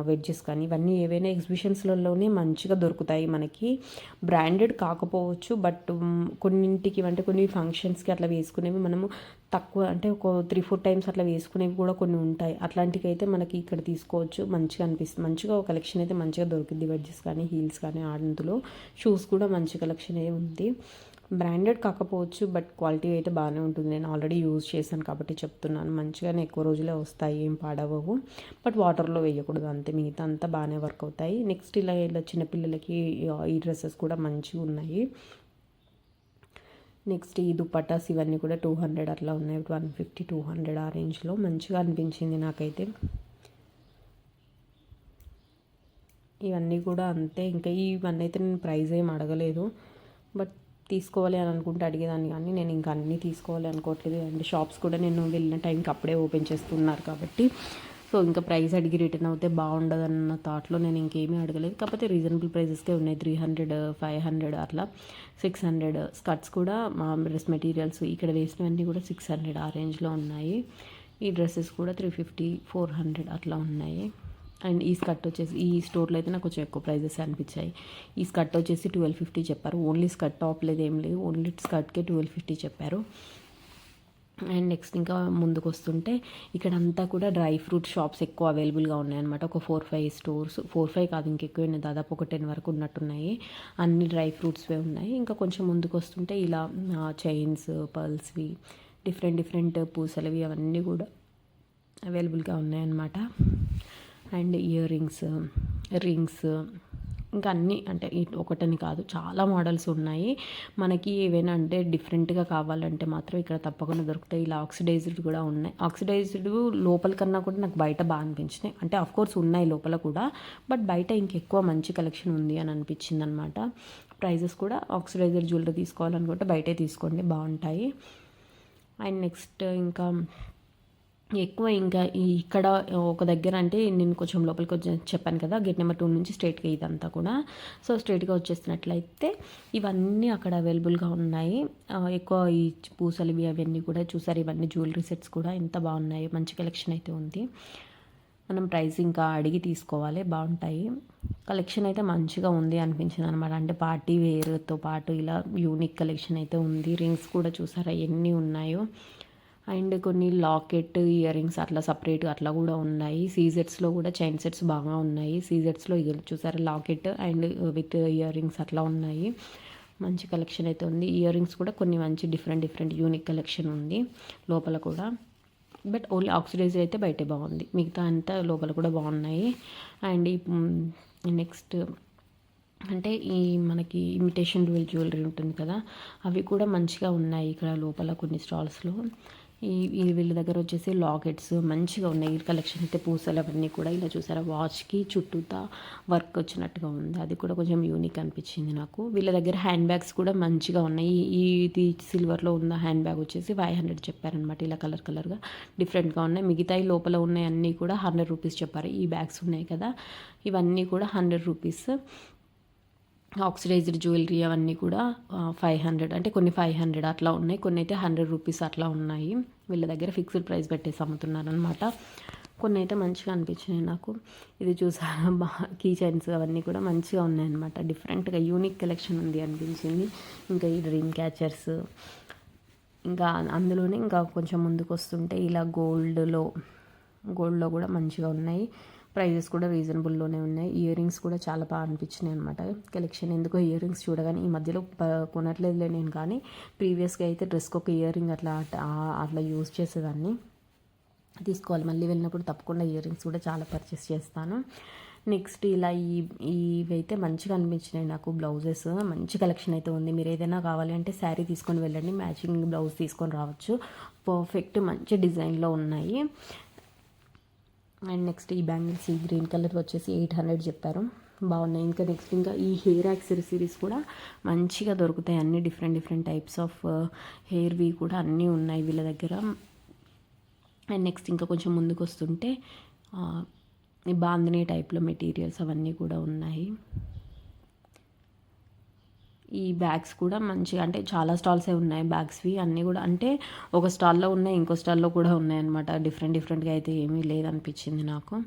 వెడ్జెస్ కానీ ఇవన్నీ ఏవైనా ఎగ్జిబిషన్స్లలోనే మంచిగా దొరుకుతాయి మనకి. బ్రాండెడ్ కాకపోవచ్చు, బట్ కొన్నింటికి అంటే కొన్ని ఫంక్షన్స్కి అట్లా వేసుకునేవి మనము తక్కువ అంటే ఒక 3-4 టైమ్స్ అట్లా వేసుకునేవి కూడా కొన్ని ఉంటాయి. అట్లాంటివి అయితే మనకి ఇక్కడ తీసుకోవచ్చు, మంచిగా అనిపిస్తుంది. మంచిగా ఒక కలెక్షన్ అయితే మంచిగా దొరికింది, వెడ్జెస్ కానీ హీల్స్ కానీ. అందులో షూస్ కూడా మంచి కలెక్షన్ అయితే ఉంది. బ్రాండెడ్ కాకపోవచ్చు, బట్ క్వాలిటీ అయితే బాగానే ఉంటుంది. నేను ఆల్రెడీ యూజ్ చేశాను కాబట్టి చెప్తున్నాను. మంచిగానే ఎక్కువ రోజులే వస్తాయి, ఏం పాడవవు. బట్ వాటర్లో వేయకూడదు అంతే, మిగతా అంతా బాగానే వర్క్ అవుతాయి. నెక్స్ట్ ఇలా చిన్నపిల్లలకి ఈ డ్రెస్సెస్ కూడా మంచిగా ఉన్నాయి. నెక్స్ట్ ఈ దుపట్టాస్ ఇవన్నీ కూడా 200 అట్లా ఉన్నాయి, 150, 200 ఆ రేంజ్లో మంచిగా అనిపించింది నాకైతే. ఇవన్నీ కూడా అంతే. ఇంకా ఇవన్నీ అయితే నేను ప్రైస్ ఏం అడగలేదు, బట్ తీసుకోవాలి అని అనుకుంటే అడిగేదాన్ని, కానీ నేను ఇంకా అన్నీ తీసుకోవాలి అనుకోవట్లేదు. అండ్ షాప్స్ కూడా నేను వెళ్ళిన టైంకి అప్పుడే ఓపెన్ చేస్తున్నారు కాబట్టి, సో ఇంకా ప్రైస్ అడిగి రిటర్న్ అవుతే బాగుండదన్న థాట్లో నేను ఇంకేమీ అడగలేదు. కాకపోతే రీజనబుల్ ప్రైజెస్కే ఉన్నాయి. 300, 500 అట్లా, 600. స్కర్ట్స్ కూడా మా డ్రెస్ మెటీరియల్స్ ఇక్కడ వేసినవన్నీ కూడా 600 ఆ రేంజ్లో ఉన్నాయి. ఈ డ్రెస్సెస్ కూడా 350, 400 అట్లా ఉన్నాయి. అండ్ ఈ స్కర్ట్ వచ్చేసి ఈ స్టోర్లో అయితే నాకు కొంచెం ఎక్కువ ప్రైజెస్ అనిపించాయి. ఈ స్కర్ట్ వచ్చేసి 1250 చెప్పారు. ఓన్లీ స్కర్ట్, టాప్ లేదు ఏం లేదు, ఓన్లీ స్కర్ట్కే 1250 చెప్పారు. అండ్ నెక్స్ట్ ఇంకా ముందుకు వస్తుంటే ఇక్కడంతా కూడా డ్రై ఫ్రూట్ షాప్స్ ఎక్కువ అవైలబుల్గా ఉన్నాయన్నమాట. ఒక 4-5 స్టోర్స్, 4-5 కాదు ఇంకెక్కువ, దాదాపు ఒక 10 వరకు ఉన్నట్టున్నాయి. అన్ని డ్రై ఫ్రూట్స్వే ఉన్నాయి. ఇంకా కొంచెం ముందుకు వస్తుంటే ఇలా చైన్స్, పర్ల్స్వి, డిఫరెంట్ పూసలవి అవన్నీ కూడా అవైలబుల్గా ఉన్నాయన్నమాట. అండ్ ఇయర్ రింగ్స్ ఇంకా అన్నీ, అంటే ఒకటని కాదు, చాలా మోడల్స్ ఉన్నాయి. మనకి ఏవైనా అంటే డిఫరెంట్గా కావాలంటే మాత్రం ఇక్కడ తప్పకుండా దొరుకుతాయి. ఇలా ఆక్సిడైజ్డ్ కూడా ఉన్నాయి. ఆక్సిడైజ్డ్ లోపల కన్నా కూడా నాకు బయట బాగా అనిపించినాయి. అంటే ఆఫ్కోర్స్ ఉన్నాయి లోపల కూడా, బట్ బయట ఇంకెక్కువ మంచి కలెక్షన్ ఉంది అని అనిపించింది అనమాట. ప్రైజెస్ కూడా ఆక్సిడైజ్డ్ జ్యువెలరీ తీసుకోవాలనుకుంటే బయటే తీసుకోండి, బాగుంటాయి. అండ్ నెక్స్ట్ ఇంకా ఎక్కువ ఇంకా ఇక్కడ ఒక దగ్గర, అంటే నేను కొంచెం లోపలికి వచ్చి చెప్పాను కదా, గేట్ నెంబర్ 2 నుంచి స్ట్రైట్గా ఇదంతా కూడా. సో స్ట్రైట్గా వచ్చేసినట్లయితే ఇవన్నీ అక్కడ అవైలబుల్గా ఉన్నాయి. ఎక్కువ ఈ పూసలు అవన్నీ కూడా చూసారు. ఇవన్నీ జ్యువెలరీ సెట్స్ కూడా ఎంత బాగున్నాయి, మంచి కలెక్షన్ అయితే ఉంది. మనం ప్రైస్ ఇంకా అడిగి తీసుకోవాలి, బాగుంటాయి. కలెక్షన్ అయితే మంచిగా ఉంది అనిపించింది అనమాట. అంటే పార్టీ వేర్తో పాటు ఇలా యూనిక్ కలెక్షన్ అయితే ఉంది. రింగ్స్ కూడా చూసారా ఎన్ని ఉన్నాయో. అండ్ కొన్ని లాకెట్, ఇయర్ రింగ్స్ అట్లా సపరేట్ అట్లా కూడా ఉన్నాయి. సీజెట్స్లో కూడా చైన్ సెట్స్ బాగా ఉన్నాయి. సీజెట్స్లో ఇది చూసారా locket and with ear rings అట్లా ఉన్నాయి. మంచి కలెక్షన్ అయితే ఉంది. ఇయర్ రింగ్స్ కూడా కొన్ని మంచి డిఫరెంట్ యూనిక్ కలెక్షన్ ఉంది లోపల కూడా. బట్ ఓన్లీ ఆక్సిడైజ్ అయితే బయటే బాగుంది, మిగతా అంతా లోపల కూడా బాగున్నాయి. అండ్ నెక్స్ట్ అంటే ఈ మనకి ఇమిటేషన్ జ్యువెలరీ ఉంటుంది కదా, అవి కూడా మంచిగా ఉన్నాయి ఇక్కడ లోపల కొన్ని స్టాల్స్లో. వీళ్ళ దగ్గర వచ్చేసి లాకెట్స్ మంచిగా ఉన్నాయి. ఈ కలెక్షన్ అయితే పూసలు అవన్నీ కూడా ఇలా చూసారా, వాచ్కి చుట్టూతా వర్క్ వచ్చినట్టుగా ఉంది. అది కూడా కొంచెం యూనిక్ అనిపించింది నాకు. వీళ్ళ దగ్గర హ్యాండ్ బ్యాగ్స్ కూడా మంచిగా ఉన్నాయి. ఇది సిల్వర్లో ఉన్న హ్యాండ్ బ్యాగ్ వచ్చేసి 500 చెప్పారనమాట. ఇలా కలర్గా డిఫరెంట్గా ఉన్నాయి. మిగతాయి లోపల ఉన్నాయి అన్నీ కూడా 100 రూపీస్ చెప్పారు. ఈ బ్యాగ్స్ ఉన్నాయి కదా, ఇవన్నీ కూడా 100 రూపీస్. ఆక్సిడైజ్డ్ జ్యువెలరీ అవన్నీ కూడా 500, అంటే కొన్ని 500 అట్లా ఉన్నాయి, కొన్ని అయితే 100 రూపీస్ అట్లా ఉన్నాయి. వీళ్ళ దగ్గర ఫిక్స్డ్ ప్రైస్ పెట్టేసి అమ్ముతున్నారనమాట. కొన్ని అయితే మంచిగా అనిపించినాయి నాకు. ఇది చూసారా కీ చైన్స్ అవన్నీ కూడా మంచిగా ఉన్నాయన్నమాట. డిఫరెంట్గా యూనిక్ కలెక్షన్ ఉంది అనిపించింది. ఇంకా ఈ డ్రీమ్ క్యాచర్స్, ఇంకా అందులోనే ఇంకా కొంచెం ముందుకు వస్తుంటే ఇలా గోల్డ్లో కూడా మంచిగా ఉన్నాయి. ప్రైజెస్ కూడా రీజనబుల్లోనే ఉన్నాయి. ఇయర్ రింగ్స్ కూడా చాలా బాగా అనిపించినాయి అనమాట కలెక్షన్. ఎందుకో ఇయర్ రింగ్స్ చూడగానే ఈ మధ్యలో కొనట్లేదులే నేను, కానీ ప్రీవియస్గా అయితే డ్రెస్కి ఒక ఇయర్ రింగ్ అట్లా యూజ్ చేసేదాన్ని. తీసుకోవాలి, మళ్ళీ వెళ్ళినప్పుడు తప్పకుండా ఇయర్ రింగ్స్ కూడా చాలా పర్చేస్ చేస్తాను. నెక్స్ట్ ఇలా ఇవైతే మంచిగా అనిపించినాయి నాకు. బ్లౌజెస్ మంచి కలెక్షన్ అయితే ఉంది. మీరు ఏదైనా కావాలి అంటే శారీ తీసుకొని వెళ్ళండి, మ్యాచింగ్ బ్లౌజ్ తీసుకొని రావచ్చు. పర్ఫెక్ట్ మంచి డిజైన్లో ఉన్నాయి. అండ్ నెక్స్ట్ ఈ బ్యాంగిల్స్ ఈ గ్రీన్ కలర్ వచ్చేసి 800 చెప్పారు, బాగున్నాయి. ఇంకా నెక్స్ట్ ఇంకా ఈ హెయిర్ యాక్సెసరీస్ కూడా మంచిగా దొరుకుతాయి. అన్ని డిఫరెంట్ టైప్స్ ఆఫ్ హెయిర్వి కూడా అన్నీ ఉన్నాయి వీళ్ళ దగ్గర. అండ్ నెక్స్ట్ ఇంకా కొంచెం ముందుకు వస్తుంటే ఈ బాందినీ టైప్లో మెటీరియల్స్ అవన్నీ కూడా ఉన్నాయి. ఈ బ్యాగ్స్ కూడా మంచిగా, అంటే చాలా స్టాల్సే ఉన్నాయి బ్యాగ్స్వి అన్నీ కూడా. అంటే ఒక స్టాల్లో ఉన్నాయి, ఇంకో స్టాల్లో కూడా ఉన్నాయన్నమాట. డిఫరెంట్గా అయితే ఏమీ లేదనిపించింది నాకు.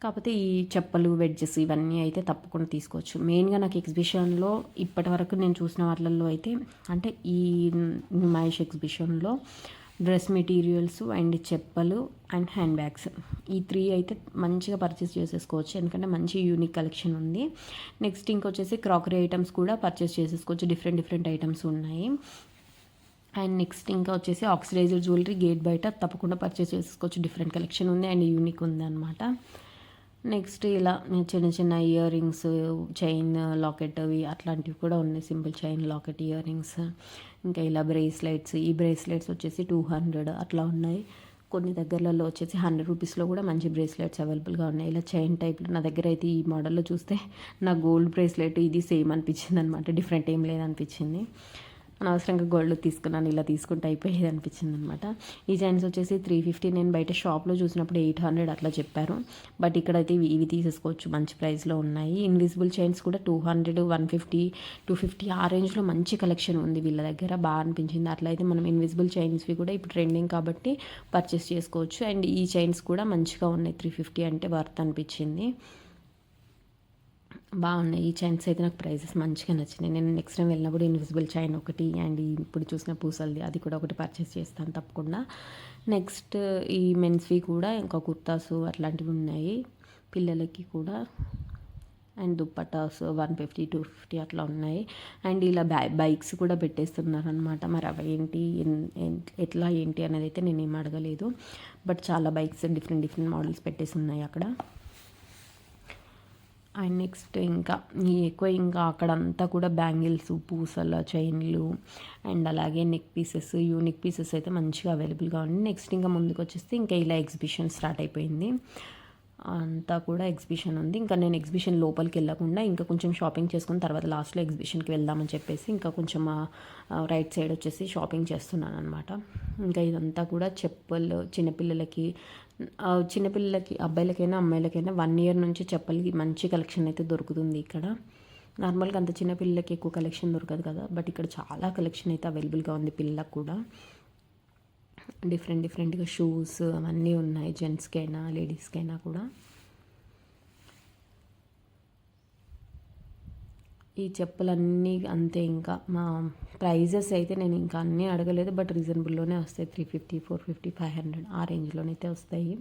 కాకపోతే ఈ చెప్పులు, వెడ్జెస్ ఇవన్నీ అయితే తప్పకుండా తీసుకోవచ్చు. మెయిన్గా నాకు ఎగ్జిబిషన్లో ఇప్పటి వరకు నేను చూసిన వాటిల్లో అయితే, అంటే ఈ మహేష్ ఎగ్జిబిషన్లో డ్రెస్ మెటీరియల్స్ అండ్ చెప్పలు అండ్ హ్యాండ్ బ్యాగ్స్, ఈ 3 అయితే మంచిగా పర్చేస్ చేసేసుకోవచ్చు. ఎందుకంటే మంచి యూనిక్ కలెక్షన్ ఉంది. నెక్స్ట్ ఇంకొచ్చేసి క్రాకరీ ఐటమ్స్ కూడా పర్చేస్ చేసేసుకోవచ్చు. డిఫరెంట్ ఐటమ్స్ ఉన్నాయి. అండ్ నెక్స్ట్ ఇంకా వచ్చేసి ఆక్సిడైజ్డ్ జ్యువెలరీ గేట్ బయట తప్పకుండా పర్చేస్ చేసుకోవచ్చు. డిఫరెంట్ కలెక్షన్ ఉంది అండ్ యూనిక్ ఉంది అనమాట. నెక్స్ట్ ఇలా చిన్న ఇయర్ రింగ్స్, చైన్, లాకెట్ అవి అట్లాంటివి కూడా ఉన్నాయి. Simple chain, locket, ear rings. ఇంకా ఇలా బ్రేస్లెట్స్, ఈ బ్రేస్లెట్స్ వచ్చేసి 200 అట్లా ఉన్నాయి. కొన్ని దగ్గరలలో వచ్చేసి 100 రూపీస్లో కూడా మంచి బ్రేస్లెట్స్ అవైలబుల్గా ఉన్నాయి. ఇలా చైన్ టైప్లో నా దగ్గర అయితే ఈ మోడల్లో చూస్తే నా గోల్డ్ బ్రేస్లెట్ ఇది సేమ్ అనిపించింది అనమాట. డిఫరెంట్ ఏం లేదనిపించింది. అనవసరంగా గోల్డ్ తీసుకున్నాను, ఇలా తీసుకుంటే అయిపోయేది అనిపించింది అనమాట. ఈ చైన్స్ వచ్చేసి 350, నేను బయట షాప్లో చూసినప్పుడు 800 అట్లా చెప్పారు. బట్ ఇక్కడైతే ఇవి తీసేసుకోవచ్చు, మంచి ప్రైస్లో ఉన్నాయి. ఇన్విజిబుల్ చైన్స్ కూడా 200, 150, 250 ఆ రేంజ్లో మంచి కలెక్షన్ ఉంది వీళ్ళ దగ్గర, బాగా అనిపించింది. అట్లయితే మనం ఇన్విజిబుల్ చైన్స్వి కూడా ఇప్పుడు ట్రెండింగ్ కాబట్టి పర్చేస్ చేసుకోవచ్చు. అండ్ ఈ చైన్స్ కూడా మంచిగా ఉన్నాయి. 350 అంటే వర్త్ అనిపించింది. బాగున్నాయి. ఈ చైన్స్ అయితే నాకు ప్రైజెస్ మంచిగా నచ్చినాయి. నేను నెక్స్ట్ టైం వెళ్ళినప్పుడు ఇన్విజిబుల్ చైన్ ఒకటి అండ్ ఇప్పుడు చూసిన పూసలది అది కూడా ఒకటి పర్చేస్ చేస్తాను తప్పకుండా. నెక్స్ట్ ఈ మెన్స్వి కూడా ఇంకా కుర్తాసు అట్లాంటివి ఉన్నాయి పిల్లలకి కూడా. అండ్ దుప్పటాస్ 150 250 అట్లా ఉన్నాయి. అండ్ ఇలా బైక్స్ కూడా పెట్టేస్తున్నారు అనమాట. మరి అవి ఏంటి ఎట్లా ఏంటి అనేది అయితే నేను ఏం అడగలేదు. బట్ చాలా బైక్స్ డిఫరెంట్ మోడల్స్ పెట్టేసి ఉన్నాయి అక్కడ. అండ్ నెక్స్ట్ ఇంకా ఎక్కువ ఇంకా అక్కడంతా కూడా బ్యాంగిల్స్, పూసల చైన్లు అండ్ అలాగే నెక్ పీసెస్, యూనిక్ పీసెస్ అయితే మంచిగా అవైలబుల్గా ఉంది. నెక్స్ట్ ఇంకా ముందుకు వచ్చేస్తే ఇంకా ఇలా ఎగ్జిబిషన్ స్టార్ట్ అయిపోయింది. అంతా కూడా ఎగ్జిబిషన్ ఉంది. ఇంకా నేను ఎగ్జిబిషన్ లోపలికి వెళ్ళకుండా ఇంకా కొంచెం షాపింగ్ చేసుకుని తర్వాత లాస్ట్లో ఎగ్జిబిషన్కి వెళ్దామని చెప్పేసి ఇంకా కొంచెం రైట్ సైడ్ వచ్చేసి షాపింగ్ చేస్తున్నాను అనమాట. ఇంకా ఇదంతా కూడా చెప్పులు చిన్నపిల్లలకి అబ్బాయిలకైనా అమ్మాయిలకైనా 1 year నుంచి చెప్పలకి మంచి కలెక్షన్ అయితే దొరుకుతుంది ఇక్కడ. నార్మల్గా అంత చిన్న పిల్లలకి ఎక్కువ కలెక్షన్ దొరకదు కదా, బట్ ఇక్కడ చాలా కలెక్షన్ అయితే అవైలబుల్గా ఉంది పిల్లలకు కూడా. డిఫరెంట్గా షూస్ అవన్నీ ఉన్నాయి, జెంట్స్కైనా లేడీస్కైనా కూడా. ఈ చెప్పులన్నీ అంతే. ఇంకా మా ప్రైజెస్ అయితే నేను ఇంకా అన్నీ అడగలేదు, బట్ రీజనబుల్లోనే వస్తాయి. 350 450 500 ఆ రేంజ్లోనైతే వస్తాయి.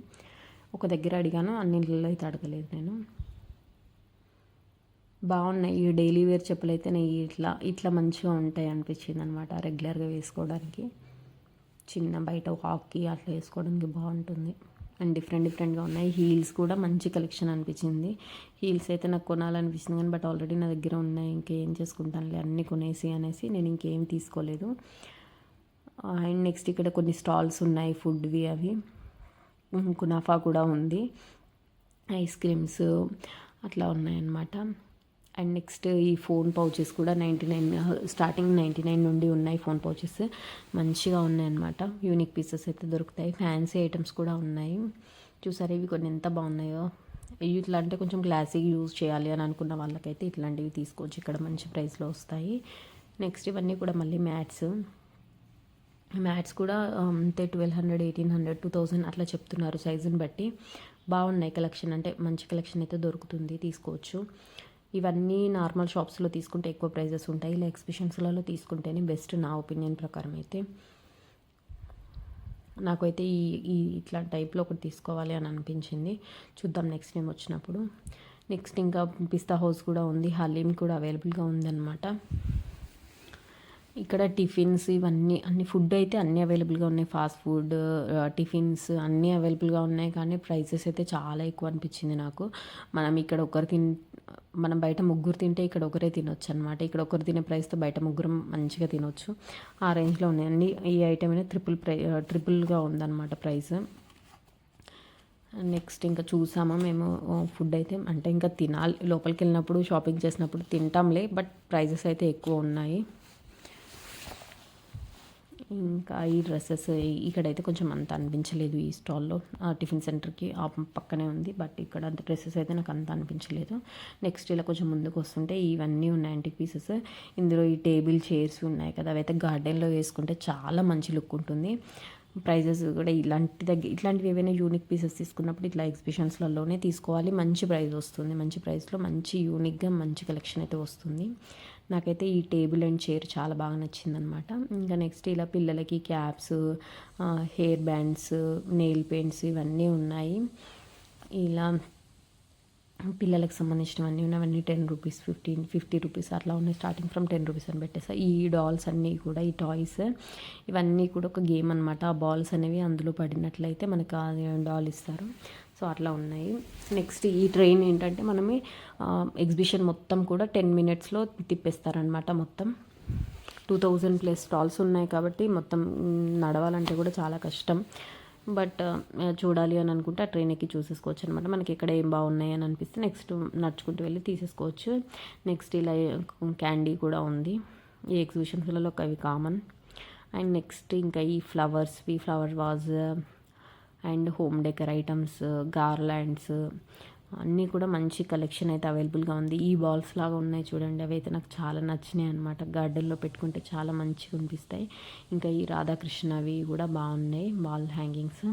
ఒక దగ్గర అడిగాను, అన్నింటిలో అయితే అడగలేదు నేను. బాగున్నాయి ఈ డైలీ వేర్ చెప్పులు అయితే. నేను ఇట్లా మంచిగా ఉంటాయి అనిపించింది అనమాట రెగ్యులర్గా వేసుకోవడానికి. చిన్న బయట వాక్కి అట్లా వేసుకోవడానికి బాగుంటుంది. అండ్ డిఫరెంట్గా ఉన్నాయి. హీల్స్ కూడా మంచి కలెక్షన్ అనిపించింది. హీల్స్ అయితే నాకు కొనాలనిపించింది కానీ బట్ ఆల్రెడీ నా దగ్గర ఉన్నాయి, ఇంకేం చేసుకుంటానులే అన్నీ కొనేసి అనేసి నేను ఇంకేం తీసుకోలేదు. అండ్ నెక్స్ట్ ఇక్కడ కొన్ని స్టాల్స్ ఉన్నాయి ఫుడ్వి, అవి కునాఫా కూడా ఉంది, ఐస్ క్రీమ్స్ అట్లా ఉన్నాయన్నమాట. అండ్ నెక్స్ట్ ఈ ఫోన్ పౌచెస్ కూడా 99 స్టార్టింగ్ 99 నుండి ఉన్నాయి. ఫోన్ పౌచెస్ మంచిగా ఉన్నాయన్నమాట. యూనిక్ పీసెస్ అయితే దొరుకుతాయి. ఫ్యాన్సీ ఐటమ్స్ కూడా ఉన్నాయి. చూసారు ఇవి కొన్ని ఎంత బాగున్నాయో. ఇట్లా అంటే కొంచెం క్లాసిక్ యూజ్ చేయాలి అని అనుకున్న వాళ్ళకైతే ఇట్లాంటివి తీసుకోవచ్చు, ఇక్కడ మంచి ప్రైస్లో వస్తాయి. నెక్స్ట్ ఇవన్నీ కూడా మళ్ళీ మ్యాట్స్ కూడా అంతే 1200 1800 2000 అట్లా చెప్తున్నారు సైజుని బట్టి. బాగున్నాయి కలెక్షన్, అంటే మంచి కలెక్షన్ అయితే దొరుకుతుంది, తీసుకోవచ్చు. ఇవన్నీ నార్మల్ షాప్స్లో తీసుకుంటే ఎక్కువ ప్రైజెస్ ఉంటాయి, ఇలా ఎగ్జిబిషన్స్లలో తీసుకుంటేనే బెస్ట్ నా ఒపీనియన్ ప్రకారం అయితే. నాకైతే ఈ ఇట్లా టైప్లో ఒకటి తీసుకోవాలి అని అనిపించింది. చూద్దాం నెక్స్ట్ టైం వచ్చినప్పుడు. నెక్స్ట్ ఇంకా పిస్తా హౌస్ కూడా ఉంది, హలీం కూడా అవైలబుల్గా ఉందన్నమాట. ఇక్కడ టిఫిన్స్ ఇవన్నీ అన్ని ఫుడ్ అయితే అన్నీ అవైలబుల్గా ఉన్నాయి. ఫాస్ట్ ఫుడ్, టిఫిన్స్ అన్నీ అవైలబుల్గా ఉన్నాయి. కానీ ప్రైసెస్ అయితే చాలా ఎక్కువ అనిపించింది నాకు. మనం బయట ముగ్గురు తింటే ఇక్కడ ఒకరే తినొచ్చు అనమాట. ఇక్కడ ఒకరు తినే ప్రైస్తో బయట ముగ్గురు మంచిగా తినొచ్చు, ఆ రేంజ్లో ఉన్నాయి అన్ని. ఈ ఐటమ్ అనేది ట్రిపుల్గా ఉందన్నమాట ప్రైస్. నెక్స్ట్ ఇంకా చూసాము మేము ఫుడ్ అయితే, అంటే ఇంకా తినాలి లోపలికి వెళ్ళినప్పుడు షాపింగ్ చేసినప్పుడు తింటాంలే, బట్ ప్రైజెస్ అయితే ఎక్కువ ఉన్నాయి. ఇంకా ఈ డ్రెస్సెస్ ఇక్కడైతే కొంచెం అంత అనిపించలేదు. ఈ స్టాల్లో టిఫిన్ సెంటర్కి పక్కనే ఉంది, బట్ ఇక్కడ అంత డ్రెస్సెస్ అయితే నాకు అంత అనిపించలేదు. నెక్స్ట్ ఇలా కొంచెం ముందుకు వస్తుంటే ఇవన్నీ ఉన్నాయి యాంటిక్ పీసెస్. ఇందులో ఈ టేబుల్ చైర్స్ ఉన్నాయి కదా, అవైతే గార్డెన్లో వేసుకుంటే చాలా మంచి లుక్ ఉంటుంది. ప్రైజెస్ కూడా ఇట్లాంటివి ఏవైనా యూనిక్ పీసెస్ తీసుకున్నప్పుడు ఇట్లా ఎగ్జిబిషన్స్లలోనే తీసుకోవాలి, మంచి ప్రైస్ వస్తుంది. మంచి ప్రైస్లో మంచి యూనిక్గా మంచి కలెక్షన్ అయితే వస్తుంది. నాకైతే ఈ టేబుల్ అండ్ చైర్ చాలా బాగా నచ్చిందనమాట. ఇంకా నెక్స్ట్ ఇలా పిల్లలకి caps, hair bands, nail paints ఇవన్నీ ఉన్నాయి. ఇలా పిల్లలకు సంబంధించినవన్నీ ఉన్నవన్నీ 10 రూపీస్ 50 రూపీస్ అట్లా ఉన్నాయి. స్టార్టింగ్ ఫ్రమ్ 10 రూపీస్ అని పెట్టేసా. ఈ డాల్స్ అన్నీ కూడా, ఈ టాయ్స్ ఇవన్నీ కూడా ఒక గేమ్ అనమాట. ఆ బాల్స్ అనేవి అందులో పడినట్లయితే మనకు ఆ డాల్ ఇస్తారు. సో అట్లా ఉన్నాయి. నెక్స్ట్ ఈ ట్రైన్ ఏంటంటే మనమే ఎగ్జిబిషన్ మొత్తం కూడా 10 minutesలో తిప్పేస్తారనమాట. మొత్తం 2000+ స్టాల్స్ ఉన్నాయి కాబట్టి మొత్తం నడవాలంటే కూడా చాలా కష్టం. బట్ చూడాలి అని అనుకుంటే ఆ ట్రైన్ ఎక్కి చూసేసుకోవచ్చు అనమాట. మనకి ఎక్కడ ఏం బాగున్నాయి అని అనిపిస్తే నెక్స్ట్ నడుచుకుంటూ వెళ్ళి తీసేసుకోవచ్చు. నెక్స్ట్ ఇలా క్యాండీ కూడా ఉంది. ఈ ఎగ్జిబిషన్స్లలో అవి కామన్. అండ్ నెక్స్ట్ ఇంకా ఈ flower vase and home decor items, garlands అన్నీ కూడా మంచి కలెక్షన్ అయితే అవైలబుల్గా ఉంది. ఈ బాల్స్ లాగా ఉన్నాయి చూడండి, అవి అయితే నాకు చాలా నచ్చినాయి అనమాట. గార్డెన్లో పెట్టుకుంటే చాలా మంచిగా అనిపిస్తాయి. ఇంకా ఈ రాధాకృష్ణవి కూడా బాగున్నాయి, వాల్ హ్యాంగింగ్స్.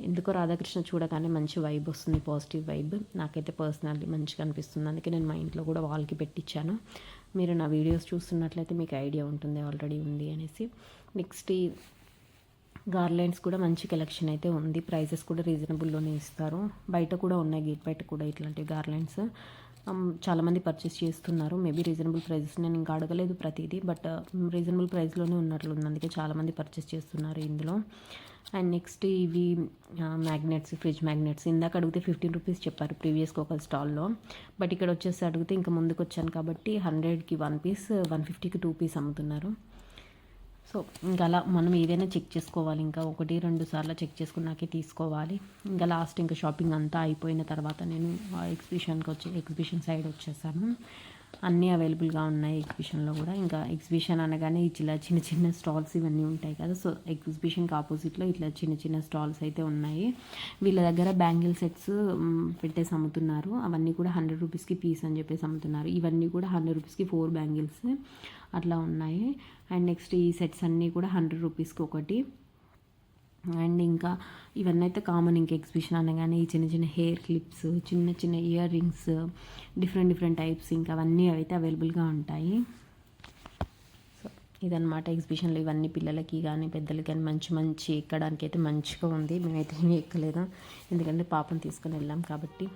ఎందుకో రాధాకృష్ణ చూడగానే మంచి వైబ్ వస్తుంది, పాజిటివ్ వైబ్. నాకైతే పర్సనల్లీ మంచిగా అనిపిస్తుంది. అందుకే నేను మా ఇంట్లో కూడా వాల్కి పెట్టించాను. మీరు నా వీడియోస్ చూస్తున్నట్లయితే మీకు ఐడియా ఉంటుంది ఆల్రెడీ ఉంది అనేసి. నెక్స్ట్ ఈ గార్లెండ్స్ కూడా మంచి కలెక్షన్ అయితే ఉంది. ప్రైజెస్ కూడా రీజనబుల్లోనే ఇస్తారు. బయట కూడా ఉన్నాయి, గేట్ బయట కూడా ఇట్లాంటి గార్లెండ్స్ చాలామంది పర్చేస్ చేస్తున్నారు. మేబీ రీజనబుల్ ప్రైజెస్, నేను ఇంకా అడగలేదు ప్రతిదీ, బట్ రీజనబుల్ ప్రైస్లోనే ఉన్నట్లుంది. అందుకే చాలామంది పర్చేస్ చేస్తున్నారు ఇందులో. అండ్ నెక్స్ట్ ఇవి మ్యాగ్నెట్స్, ఫ్రిడ్జ్ మ్యాగ్నెట్స్. ఇందాక అడిగితే 15 రూపీస్ చెప్పారు ప్రీవియస్గా ఒక స్టాల్లో, బట్ ఇక్కడ వచ్చేసి అడిగితే ఇంకా ముందుకు వచ్చాను కాబట్టి 100కి 1 పీస్, 150కి 2 పీస్ అమ్ముతున్నారు. సో ఇంకా అలా మనం ఏదైనా చెక్ చేసుకోవాలి. ఇంకా 1-2 సార్లు చెక్ చేసుకున్నాకే తీసుకోవాలి. ఇంకా లాస్ట్ ఇంకా షాపింగ్ అంతా అయిపోయిన తర్వాత నేను ఎగ్జిబిషన్ సైడ్ వచ్చేసాను. అన్నీ అవైలబుల్గా ఉన్నాయి ఎగ్జిబిషన్లో కూడా. ఇంకా ఎగ్జిబిషన్ అనగానే ఇట్లా చిన్న చిన్న స్టాల్స్ ఇవన్నీ ఉంటాయి కదా. సో ఎగ్జిబిషన్కి ఆపోజిట్లో ఇట్లా చిన్న చిన్న స్టాల్స్ అయితే ఉన్నాయి. వీళ్ళ దగ్గర బ్యాంగిల్ సెట్స్ పెట్టేసి అమ్ముతున్నారు. అవన్నీ కూడా 100 రూపీస్కి పీస్ అని చెప్పేసి అమ్ముతున్నారు. ఇవన్నీ కూడా 100 రూపీస్కి 4 బ్యాంగిల్స్ అట్లా ఉన్నాయి. అండ్ నెక్స్ట్ ఈ సెట్స్ అన్నీ కూడా 100 రూపీస్కి ఒకటి. అండ్ ఇంకా ఇవన్నీ అయితే కామన్. ఇంకా ఎగ్జిబిషన్ అనగానే ఈ చిన్న చిన్న హెయిర్ క్లిప్స్, చిన్న చిన్న ఇయర్ రింగ్స్, డిఫరెంట్ టైప్స్, ఇంకా అవన్నీ అయితే అవైలబుల్గా ఉంటాయి. సో ఇదన్నమాట ఎగ్జిబిషన్లో. ఇవన్నీ పిల్లలకి కానీ పెద్దలకి కానీ మంచి ఎక్కడానికి అయితే మంచిగా ఉంది. మేమైతే ఏమీ ఎక్కలేదు, ఎందుకంటే పాపను తీసుకొని వెళ్ళాం కాబట్టి.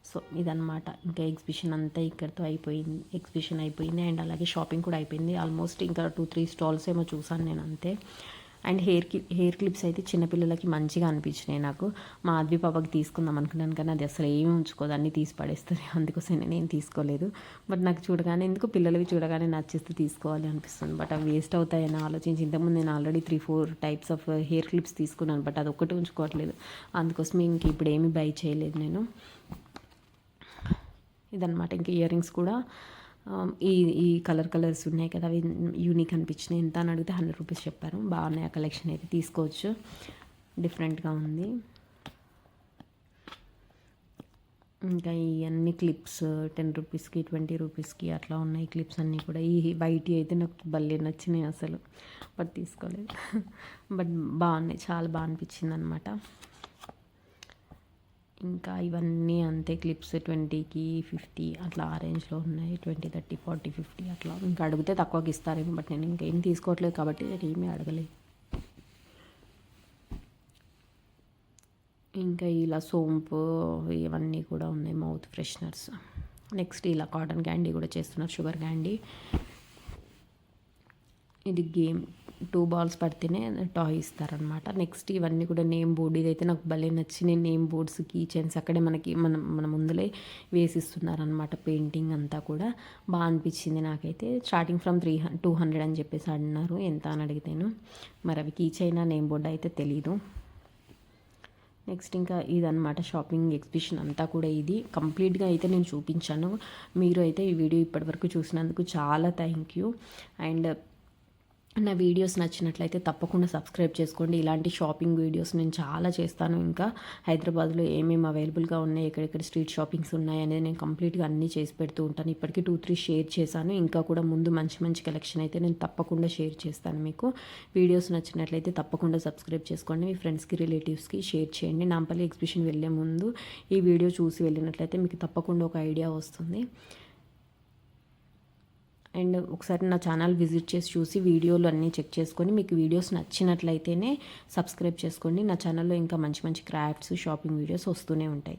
సో ఇదన్నమాట. ఇంకా ఎగ్జిబిషన్ అంతా ఇక్కడితో అయిపోయింది. ఎగ్జిబిషన్ అయిపోయింది అండ్ అలాగే షాపింగ్ కూడా అయిపోయింది. ఆల్మోస్ట్ ఇంకా 2-3 స్టాల్స్ ఏమో చూసాను నేను అంతే. అండ్ హెయిర్ క్లిప్స్ అయితే చిన్నపిల్లలకి మంచిగా అనిపించినాయి నాకు. మా ఆద్వి పాపకి తీసుకుందాం అనుకున్నాను కానీ అది అసలు ఏమి ఉంచుకోదు, అన్నీ తీసి పడేస్తుంది. అందుకోసం నేను తీసుకోలేదు. బట్ నాకు చూడగానే ఎందుకు పిల్లలవి చూడగానే నచ్చిస్తే తీసుకోవాలి అనిపిస్తుంది. బట్ అవి వేస్ట్ అవుతాయని ఆలోచించి ఇంతకుముందు నేను already 3-4 types of hair clips తీసుకున్నాను, బట్ అది ఒక్కటి ఉంచుకోవట్లేదు. అందుకోసం ఇంక ఇప్పుడు ఏమీ బై చేయలేదు నేను. ఇదన్నమాట. ఇంకా ఇయర్ రింగ్స్ కూడా ఈ కలర్స్ ఉన్నాయి కదా, అవి యూనిక్ అనిపించినాయి. ఎంత అని అడిగితే 100 రూపీస్ చెప్పారు. బాగున్నాయి ఆ కలెక్షన్ అయితే, తీసుకోవచ్చు, డిఫరెంట్గా ఉంది. ఇంకా ఈ అన్ని క్లిప్స్ 10 రూపీస్కి 20 రూపీస్కి అట్లా ఉన్నాయి క్లిప్స్ అన్నీ కూడా. ఈ వైట్ అయితే నాకు భలే నచ్చినాయి అసలు, బట్ తీసుకోలేదు. బట్ బాగున్నాయి, చాలా బాగా అనిపించింది అనమాట. ఇంకా ఇవన్నీ అంతే క్లిప్స్ 20కి 50 అట్లా ఆ రేంజ్లో ఉన్నాయి. 20, 30, 40, 50 అట్లా. ఇంకా అడిగితే తక్కువకి ఇస్తారేమో, బట్ నేను ఇంకేం తీసుకోవట్లేదు కాబట్టి ఏమీ అడగలేదు. ఇంకా ఇలా సోంపు ఇవన్నీ కూడా ఉన్నాయి, మౌత్ ఫ్రెషనర్స్. నెక్స్ట్ ఇలా కాటన్ క్యాండీ కూడా చేస్తున్నారు, షుగర్ క్యాండీ. ఇది గేమ్ 2 బాల్స్ పడితేనే టాయ్ ఇస్తారనమాట. నెక్స్ట్ ఇవన్నీ కూడా నేమ్ బోర్డ్. ఇదైతే నాకు భలే నచ్చిన నేమ్ బోర్డ్స్, కీ చైన్స్ అక్కడే మనకి మన ముందులే వేసిస్తున్నారనమాట. పెయింటింగ్ అంతా కూడా బాగా అనిపించింది నాకైతే. స్టార్టింగ్ ఫ్రమ్ 200 అని చెప్పేసి అన్నారు. ఎంత అని అడిగితేను మరి అవి కీ చైనా నేమ్ బోర్డ్ అయితే తెలీదు. నెక్స్ట్ ఇంకా ఇదన్నమాట షాపింగ్ ఎగ్జిబిషన్ అంతా కూడా. ఇది కంప్లీట్గా అయితే నేను చూపించాను. మీరు అయితే ఈ వీడియో ఇప్పటివరకు చూసినందుకు చాలా థ్యాంక్ యూ. అండ్ నా వీడియోస్ నచ్చినట్లయితే తప్పకుండా సబ్స్క్రైబ్ చేసుకోండి. ఇలాంటి షాపింగ్ వీడియోస్ నేను చాలా చేస్తాను. ఇంకా హైదరాబాద్లో ఏమేమి అవైలబుల్గా ఉన్నాయి, ఎక్కడెక్కడ స్ట్రీట్ షాపింగ్స్ ఉన్నాయి అనేది నేను కంప్లీట్గా అన్నీ చేసి పెడుతూ ఉంటాను. ఇప్పటికీ 2-3 షేర్ చేశాను. ఇంకా కూడా ముందు మంచి కలెక్షన్ అయితే నేను తప్పకుండా షేర్ చేస్తాను. మీకు వీడియోస్ నచ్చినట్లయితే తప్పకుండా సబ్స్క్రైబ్ చేసుకోండి. మీ ఫ్రెండ్స్కి, రిలేటివ్స్కి షేర్ చేయండి. నాంపల్లి ఎగ్జిబిషన్ వెళ్ళే ముందు ఈ వీడియో చూసి వెళ్ళినట్లయితే మీకు తప్పకుండా ఒక ఐడియా వస్తుంది. అండ్ ఒకసారి నా ఛానల్ విజిట్ చేసి చూసి వీడియోలు అన్నీ చెక్ చేసుకొని మీకు వీడియోస్ నచ్చినట్లయితేనే సబ్స్క్రైబ్ చేసుకోండి. నా ఛానల్లో ఇంకా మంచి క్రాఫ్ట్స్, షాపింగ్ వీడియోస్ వస్తూనే ఉంటాయి.